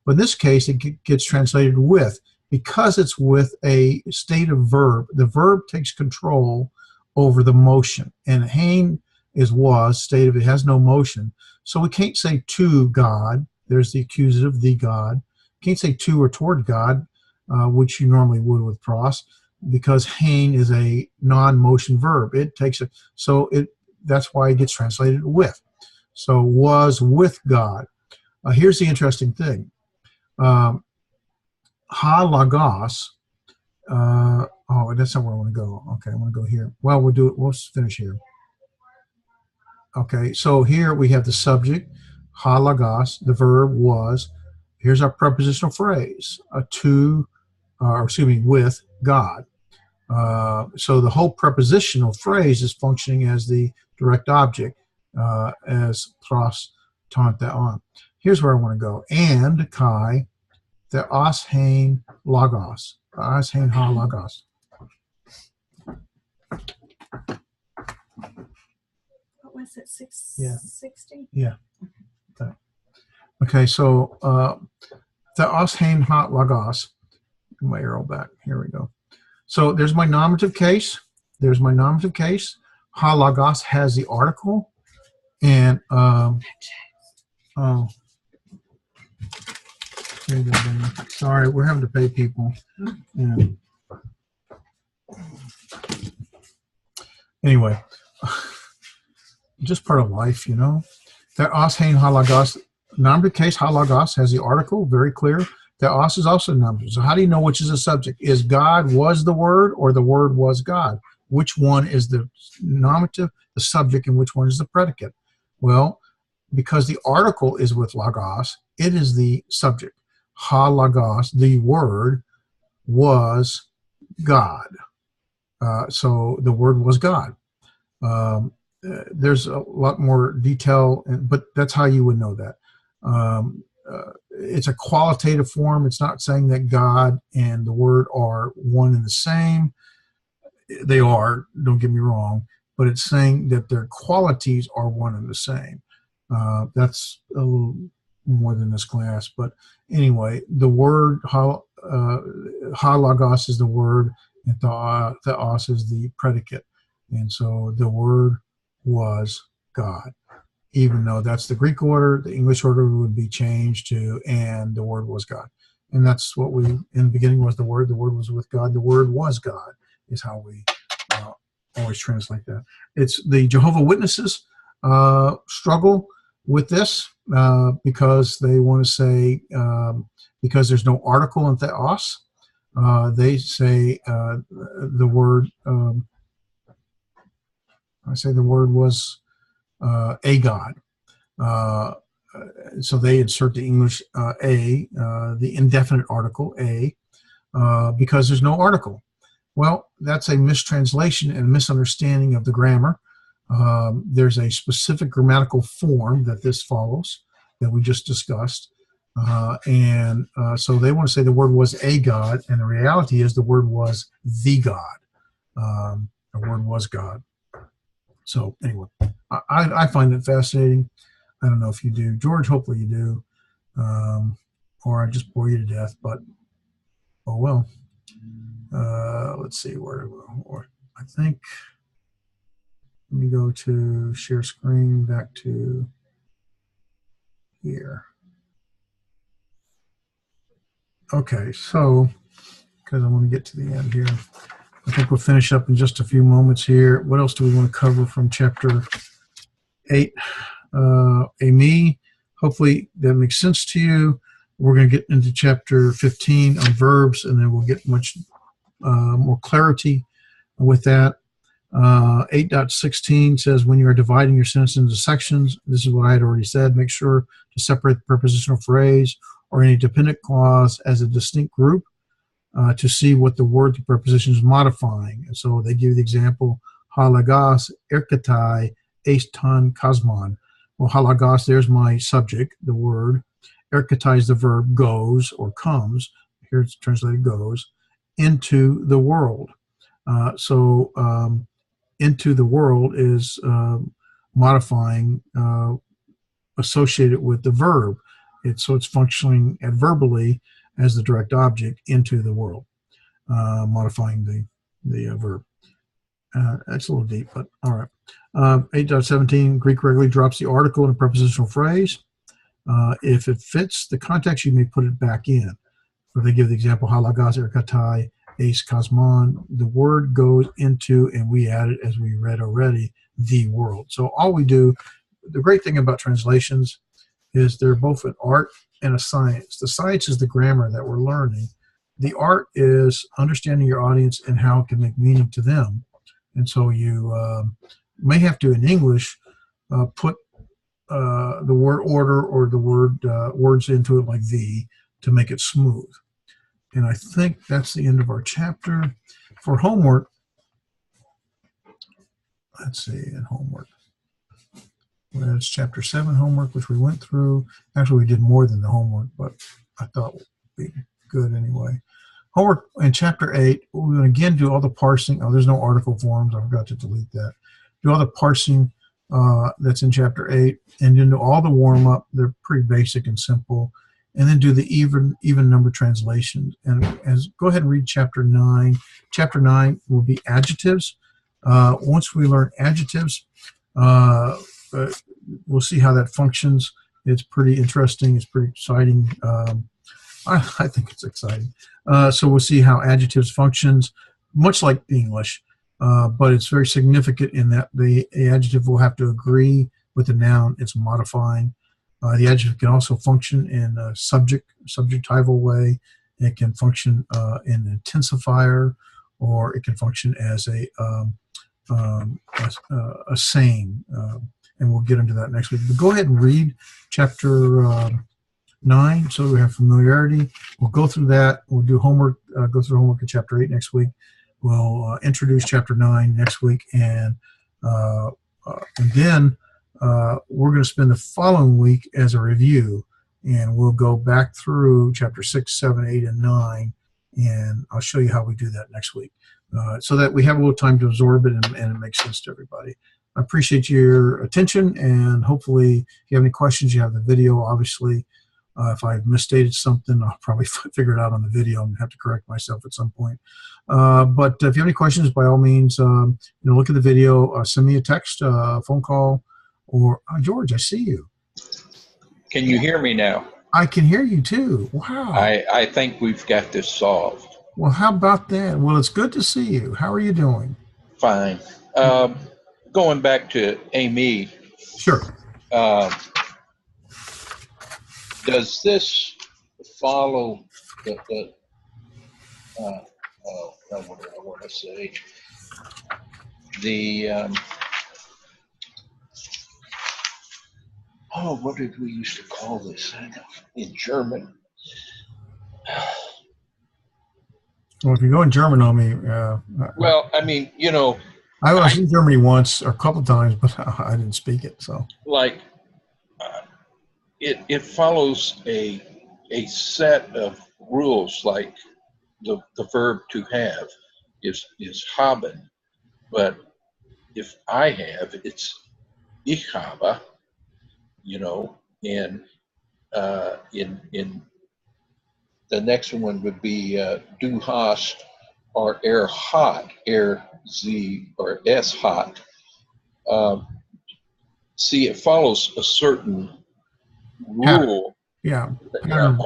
but in this case it gets translated with, because it's with a state of verb. The verb takes control over the motion, and hein is was, state of it has no motion, so we can't say to God. There's the accusative, the God. Can't say to or toward God, which you normally would with pros, because hein is a non-motion verb. It takes it, so that's why it gets translated with. So was with God. Here's the interesting thing. Ha lagos. Oh, that's not where I want to go. Okay, I want to go here. Well, we'll do it. We'll finish here. Okay, so here we have the subject, ha lagos, the verb was. Here's our prepositional phrase, with God. So the whole prepositional phrase is functioning as the direct object, as pros ton theon. Here's where I want to go. And kai theos hein logos. Theos hein ha logos. What was it? 660? Yeah. Okay, so theos hein ha logos. My arrow back. Here we go. So there's my nominative case. There's my nominative case. Ha logos has the article, and sorry, we're having to pay people. And anyway, just part of life, you know. Theos hein ha logos. Nominative case, ha logos has the article, very clear. Theos is also nominative. So how do you know which is the subject? Is God was the word, or the word was God? Which one is the nominative, the subject, and which one is the predicate? Well, because the article is with logos, it is the subject. Ha logos, the word, was God. So the word was God. There's a lot more detail, but that's how you would know that. It's a qualitative form. It's not saying that God and the word are one and the same. They are, don't get me wrong, but it's saying that their qualities are one and the same. That's a little more than this class, but anyway, the word ha logos is the word, and theos is the predicate, and so the word was God. Even though that's the Greek order, the English order would be changed to, and the word was God. And that's what we, in the beginning was the word was with God, the word was God, is how we always translate that. It's the Jehovah's Witnesses struggle with this because they want to say, because there's no article in theos, they say the word, I say the word was a God. So they insert the English the indefinite article a, because there's no article. Well, that's a mistranslation and misunderstanding of the grammar. There's a specific grammatical form that this follows that we just discussed. So they want to say the word was a God, and the reality is the word was the God. The word was God. So anyway, I find it fascinating. I don't know if you do. George, hopefully you do. Or I just bore you to death, but oh well. Let's see, I think, let me go to share screen, back to here. Okay, so, because I want to get to the end here, I think we'll finish up in just a few moments here. What else do we want to cover from chapter 8? eἰμί. Hopefully that makes sense to you. We're going to get into chapter 15 on verbs, and then we'll get much more clarity with that. 8.16 says when you are dividing your sentence into sections, this is what I had already said, make sure to separate the prepositional phrase or any dependent clause as a distinct group to see what the word the preposition is modifying. And so they give the example, halagos erkatai eistan kosmon. Well, halagos, there's my subject, the word. Erkatai is the verb, goes or comes. Here it's translated goes into the world. Into the world is modifying associated with the verb. So it's functioning adverbally as the direct object into the world, modifying the verb. That's a little deep, but all right. 8.17, Greek regularly drops the article in a prepositional phrase. If it fits the context, you may put it back in. So they give the example, halagos erkatai eis kosmon. The word goes into, and we added, as we read already, the world. So all we do, the great thing about translations is they're both an art and a science. The science is the grammar that we're learning. The art is understanding your audience and how it can make meaning to them. And so you may have to, in English, put the word order or the word words into it like the to make it smooth. And I think that's the end of our chapter. For homework, let's see, in homework. Well, it's chapter 7 homework, which we went through. Actually, we did more than the homework, but I thought it would be good anyway. Homework in chapter 8, we're going to again do all the parsing. Oh, there's no article forms. I forgot to delete that. Do all the parsing that's in chapter 8, and then do all the warm-up. They're pretty basic and simple. And then do the even number translations. And go ahead and read chapter 9. Chapter 9 will be adjectives. Once we learn adjectives, we'll see how that functions. It's pretty interesting. It's pretty exciting. I think it's exciting. So we'll see how adjectives functions, much like English, but it's very significant in that the adjective will have to agree with the noun it's modifying. The adjective can also function in a subjectival way. It can function in an intensifier, or it can function as a saying. And we'll get into that next week. But go ahead and read chapter 9 so we have familiarity. We'll go through that. We'll do homework, go through homework in chapter 8 next week. We'll introduce chapter 9 next week, and then we're going to spend the following week as a review, and we'll go back through chapter 6, 7, 8, and 9, and I'll show you how we do that next week, so that we have a little time to absorb it and it makes sense to everybody. I appreciate your attention, and hopefully if you have any questions, you have the video, obviously. If I've misstated something, I'll probably figure it out on the video and have to correct myself at some point. But if you have any questions, by all means, look at the video, send me a text, phone call, or George, I see you. Can you hear me now? I can hear you too. Wow. I think we've got this solved. Well, how about that? Well, it's good to see you. How are you doing? Fine. Going back to eİmī. Sure. Does this follow what do I want to say? What did we used to call this in German? Well, if you go in German on me. Well, I mean, I was in Germany once or a couple of times, but I didn't speak it. So like it follows a set of rules, like the verb to have is haben, but if I have, it's ich habe, you know, and in the next one would be du hast or hat, sie or es hat. See, it follows a certain rule. yeah. Yeah,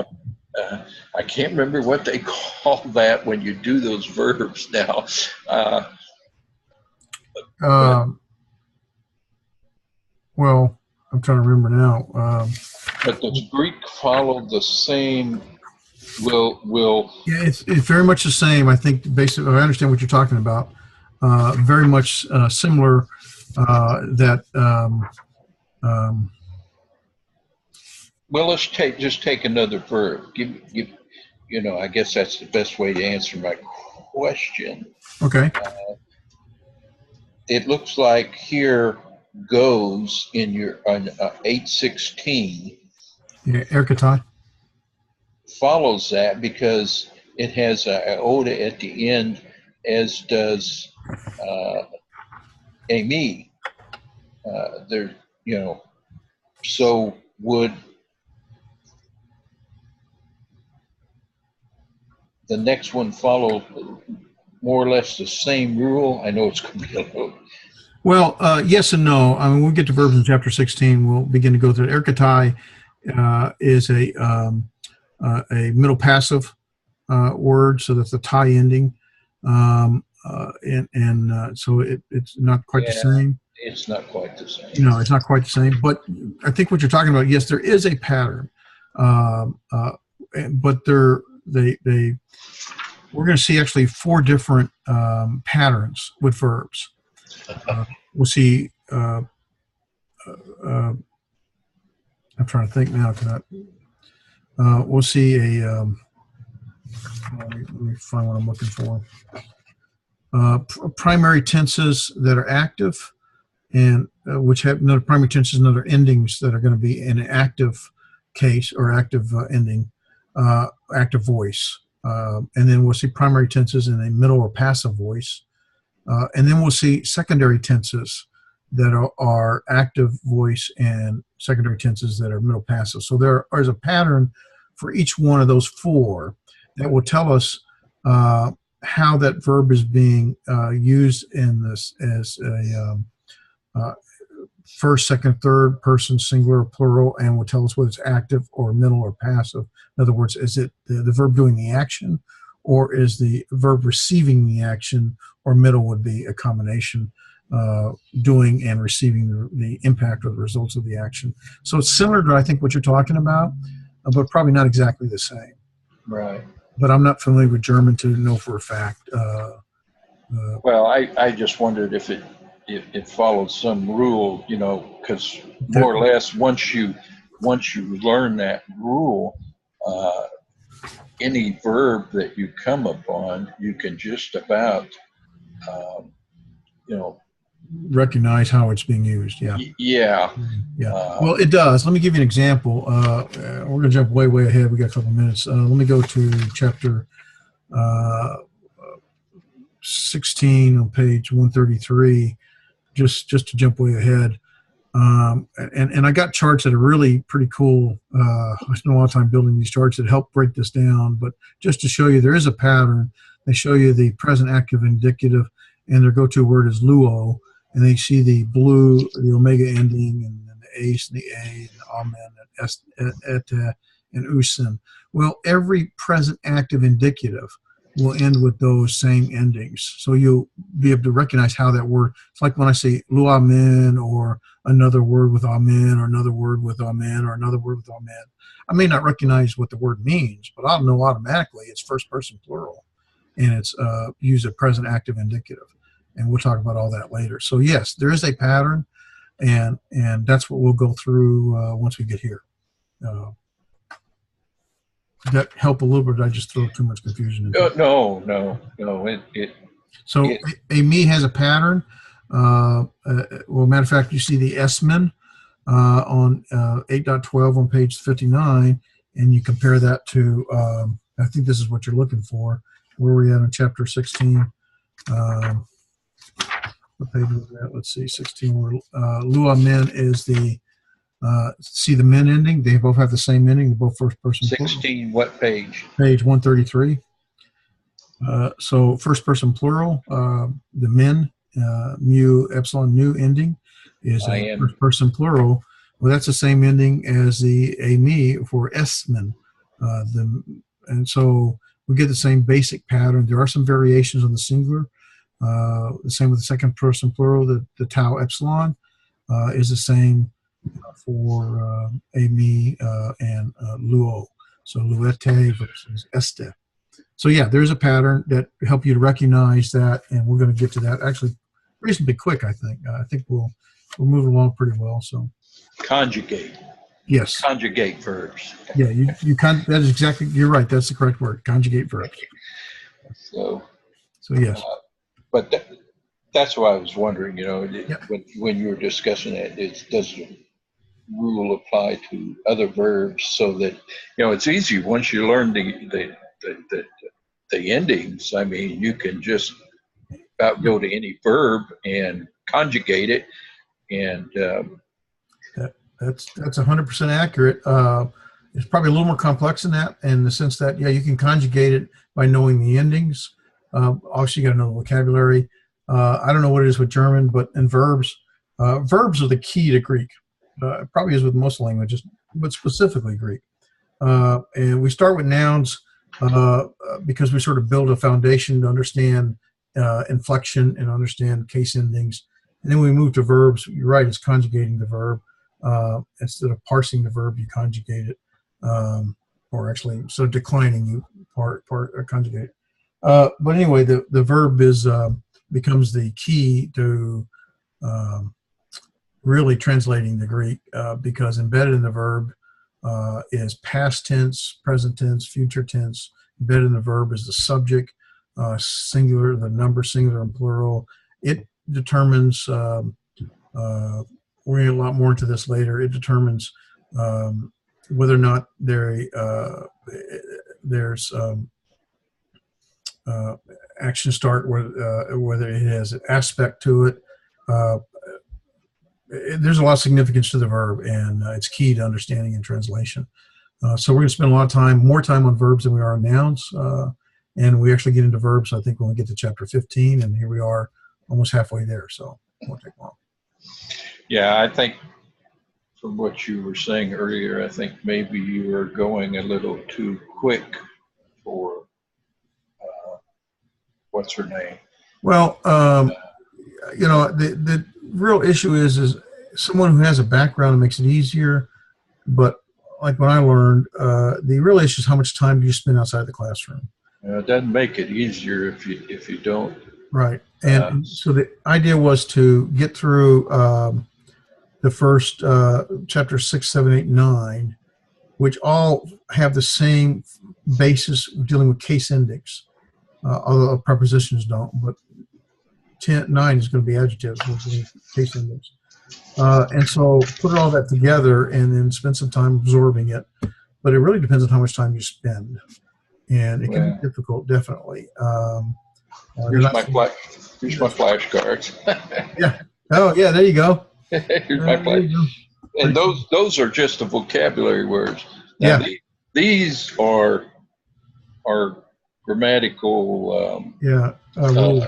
I can't remember what they call that when you do those verbs now. Well, I'm trying to remember now. But the Greek followed the same. Will. Yeah, it's very much the same. I think basically, I understand what you're talking about. Very much similar. That. Well, let's take another verb. Give. I guess that's the best way to answer my question. Okay. It looks like here goes in your 816. Yeah, erkatai. Follows that because it has a iota at the end, as does eīmī. There, so would the next one follow more or less the same rule? I know it's going to be a little. Well, yes and no. I mean, when we get to verbs in chapter 16, we'll begin to go through it. Erkatai is a middle passive word, so that's the tie ending, so it's not quite the same. It's not quite the same. No, it's not quite the same. But I think what you're talking about, yes, there is a pattern, but we're going to see actually 4 different patterns with verbs. We'll see. I'm trying to think now. We'll see a. Let me find what I'm looking for. Primary tenses that are active, and which have another primary tenses and other endings that are going to be in an active case or active ending, active voice. And then we'll see primary tenses in a middle or passive voice. And then we'll see secondary tenses that are active voice and secondary tenses that are middle passive. So there is a pattern for each one of those 4 that will tell us how that verb is being used in this as a first, second, third person, singular, plural, and will tell us whether it's active or middle or passive. In other words, is it the verb doing the action, or is the verb receiving the action, or middle would be a combination, doing and receiving the impact or the results of the action. So it's similar to, I think, what you're talking about, but probably not exactly the same. Right. But I'm not familiar with German to know for a fact. Well, I just wondered if it followed some rule, because more or less once you learn that rule, any verb that you come upon, you can just about, recognize how it's being used. Yeah. Yeah. Well, it does. Let me give you an example. We're going to jump way ahead. We got a couple minutes. Let me go to chapter 16 on page 133, just to jump way ahead. And I got charts that are really pretty cool. I spent a lot of time building these charts that help break this down, but just to show you there is a pattern. They show you the present active indicative, and their go-to word is luo, and they see the blue, the omega ending, and the ace, and the a, and the amen, and eta, and usen. Well, every present active indicative will end with those same endings. So you'll be able to recognize how that word, it's like when I say lu amen, or another word with amen, or another word with amen, or another word with amen. I may not recognize what the word means, but I'll know automatically it's first person plural, and it's used as present active indicative. And we'll talk about all that later. So yes, there is a pattern, and that's what we'll go through once we get here. That help a little bit? Did I just throw too much confusion into it? No. So eīmī has a pattern. Well, matter of fact, you see the S-men on 8.12 on page 59, and you compare that to, I think this is what you're looking for. Where were we at in chapter 16? What page was that? Let's see, 16. Where lua men is the, see the men ending? They both have the same ending. They're both first person. 16, what page? Page 133. So first person plural, the men, mu, epsilon, nu ending is a first person plural. Well, that's the same ending as the eİmī for S-men. And so we get the same basic pattern. There are some variations on the singular. The same with the second person plural. The tau epsilon is the same for eİmī and luo. So luete versus este. So yeah, there's a pattern that help you to recognize that, and we're going to get to that actually reasonably quick. I think we'll move along pretty well. So conjugate. Yes. Conjugate verbs. Yeah, that is exactly, you're right. That's the correct word. Conjugate verbs. So yes. But that's why I was wondering, Yep. when you were discussing it, does the rule apply to other verbs so that, it's easy once you learn the endings. I mean, you can just about go to any verb and conjugate it, and that's 100% accurate. It's probably a little more complex than that, in the sense that you can conjugate it by knowing the endings. Obviously, you got to know the vocabulary. I don't know what it is with German, but in verbs are the key to Greek. It probably is with most languages, but specifically Greek. And we start with nouns because we sort of build a foundation to understand inflection and understand case endings. And then we move to verbs. You're right, it's conjugating the verb. Instead of parsing the verb, you conjugate it. Or actually, so declining, you conjugate it. But anyway, the verb becomes the key to really translating the Greek, because embedded in the verb is past tense, present tense, future tense. Embedded in the verb is the subject, singular, the number, singular and plural. It determines, we're going to get a lot more into this later, it determines whether or not there's action start, whether it has an aspect to it. There's a lot of significance to the verb, and it's key to understanding and translation. So we're going to spend a lot of more time on verbs than we are on nouns. And we actually get into verbs, I think, when we get to chapter 15, and here we are almost halfway there, so it won't take long. Yeah, I think from what you were saying earlier, I think maybe you were going a little too quick for what's her name? Well, the real issue is someone who has a background makes it easier, but like when I learned, the real issue is how much time do you spend outside the classroom. It doesn't make it easier if you don't. Right, and so the idea was to get through the first chapter 6, 7, 8, 9, which all have the same basis dealing with case endings, although prepositions don't. But 9 is going to be adjectives, case endings. And so put all that together and then spend some time absorbing it. But it really depends on how much time you spend. And it can be difficult, definitely. Here's my flashcards. Yeah. Oh, yeah, there you go. Here's my flash. And those are just the vocabulary words. Now, these are grammatical rules.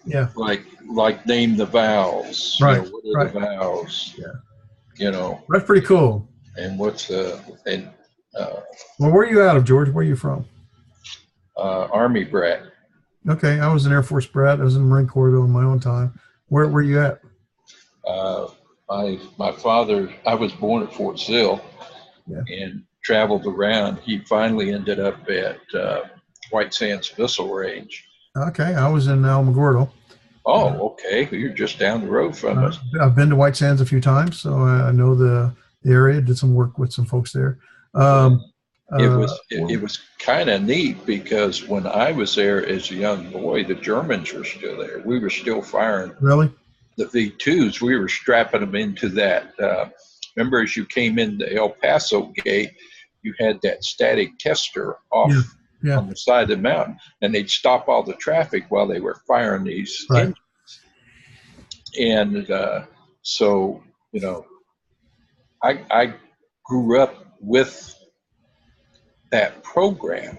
Yeah. Like name the vowels. Right. What are the vowels? Yeah. That's pretty cool. And what's well, where are you out of, George? Where are you from? Army brat. Okay, I was an Air Force brat. I was in the Marine Corps in my own time. Where were you at? My father, I was born at Fort Sill and traveled around. He finally ended up at White Sands Missile Range. Okay, I was in Alamogordo. Oh, okay. You're just down the road from us. I've been to White Sands a few times, so I know the area. Did some work with some folks there. It was kind of neat because when I was there as a young boy, the Germans were still there. We were still firing. Really? the V2s, we were strapping them into that. Remember, as you came in the El Paso gate, you had that static tester off on the side of the mountain, and they'd stop all the traffic while they were firing these engines. And so, you know, I grew up with that program.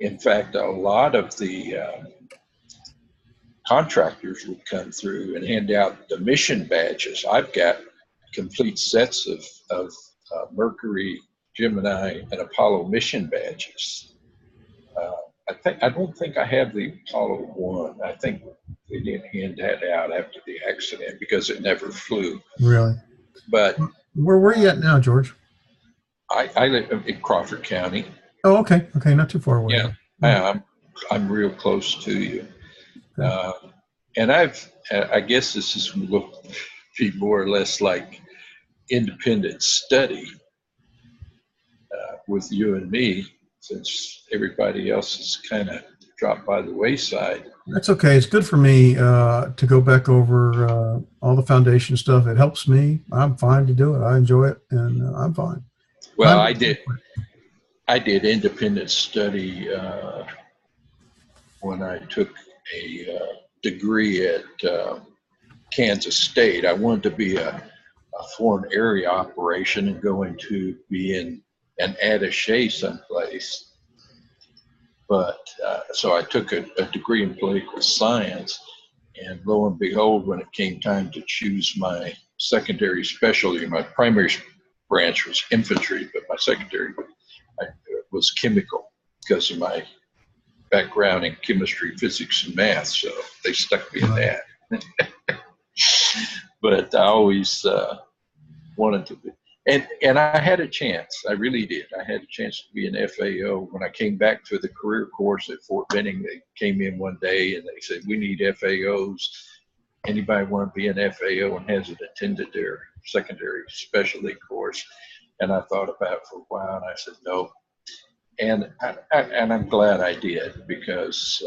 In fact, a lot of the contractors would come through and hand out the mission badges. I've got complete sets of Mercury, Gemini, and Apollo mission badges. I don't think I have the Apollo 1. I think they didn't hand that out after the accident because it never flew. Really? But where are you at now, George? I live in Crawford County. Oh, okay. Okay, not too far away. Yeah, I'm real close to you. Okay. And I guess this is will be more or less like independent study with you and me, since everybody else has kind of dropped by the wayside. That's okay. It's good for me to go back over all the foundation stuff. It helps me. I'm fine to do it. I enjoy it, and I'm fine. Well, I did independent study when I took a degree at Kansas State. I wanted to be a foreign area operation and going to be in an attaché someplace. But so I took a degree in political science, and lo and behold, when it came time to choose my secondary specialty, my primary branch was infantry, but my secondary was chemical because of my background in chemistry, physics, and math. So they stuck me in that. But I always wanted to be. And I had a chance. I really did. I had a chance to be an FAO. When I came back to the career course at Fort Benning, they came in one day and they said, "We need FAOs. Anybody want to be an FAO and hasn't attended their secondary specialty course?" And I thought about it for a while, and I said no. And I'm glad I did, because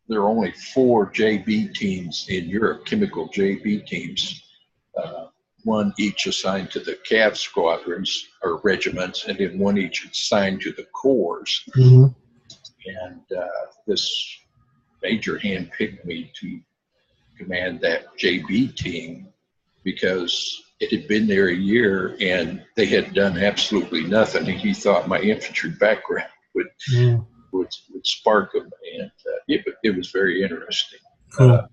there are only 4 JB teams in Europe, chemical JB teams. One each assigned to the CAV squadrons or regiments, and then one each assigned to the corps. Mm-hmm. And this major handpicked me to command that JB team because it had been there a year and they had done absolutely nothing. And he thought my infantry background would spark them, and it was very interesting. Cool.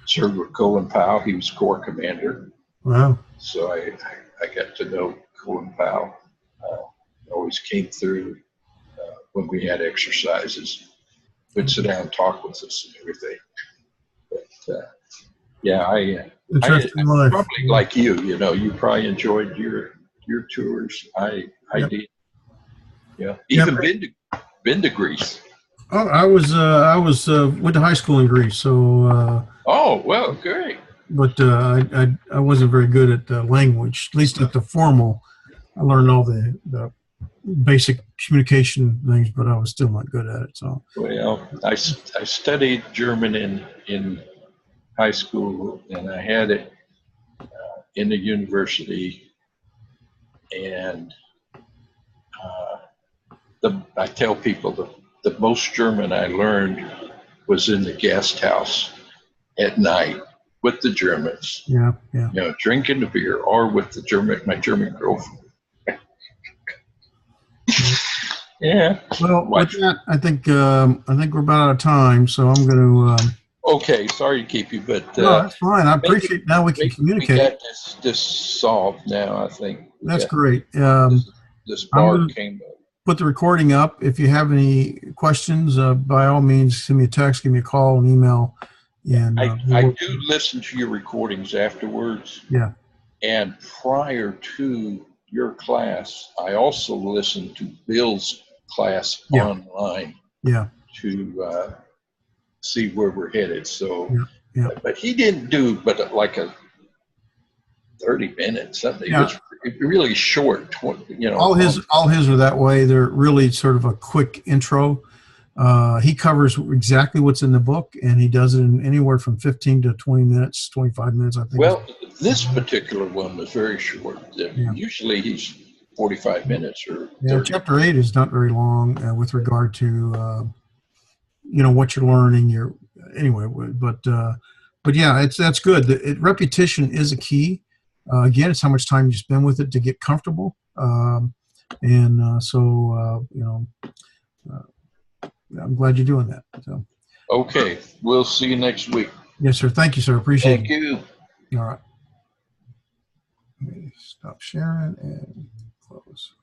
Served with Colin Powell. He was Corps commander. Wow. So I got to know Colin Powell. Always came through when we had exercises. Would sit down and talk with us and everything. But I probably like you. You know, you probably enjoyed your tours. I did. Yeah. Even been to Greece. Oh, I went to high school in Greece. So. Oh well, great. But I wasn't very good at the language, at least at the formal. I learned all the basic communication things, but I was still not good at it. So well, I studied German in high school, and I had it in the university. And I tell people the most German I learned was in the guest house at night with the Germans. Yeah. You know, drinking the beer, or with my German girlfriend. Yeah. Well, with that, I think we're about out of time, so I'm going to. Okay, sorry to keep you, but no, that's fine. I appreciate now we can communicate. We got this solved now. I think that's great. This bar came up. Put the recording up. If you have any questions, by all means, send me a text, give me a call, an email. And I do listen to your recordings afterwards. Yeah. And prior to your class, I also listened to Bill's class online. Yeah. To see where we're headed. So, yeah. But he didn't do like a 30 minutes something. Yeah. It was really short. You know, all his are that way. They're really sort of a quick intro. He covers exactly what's in the book, and he does it in anywhere from 15 to 20 minutes, 25 minutes, I think. Well, this particular one was very short. Yeah. Usually he's 45 minutes or Yeah, 30. chapter 8 is not very long with regard to what you're learning. But yeah, that's good. Repetition is a key. Again, it's how much time you spend with it to get comfortable. I'm glad you're doing that. So. Okay, we'll see you next week. Yes, sir. Thank you, sir. Appreciate Thank it. you. All right. Let me stop sharing and close.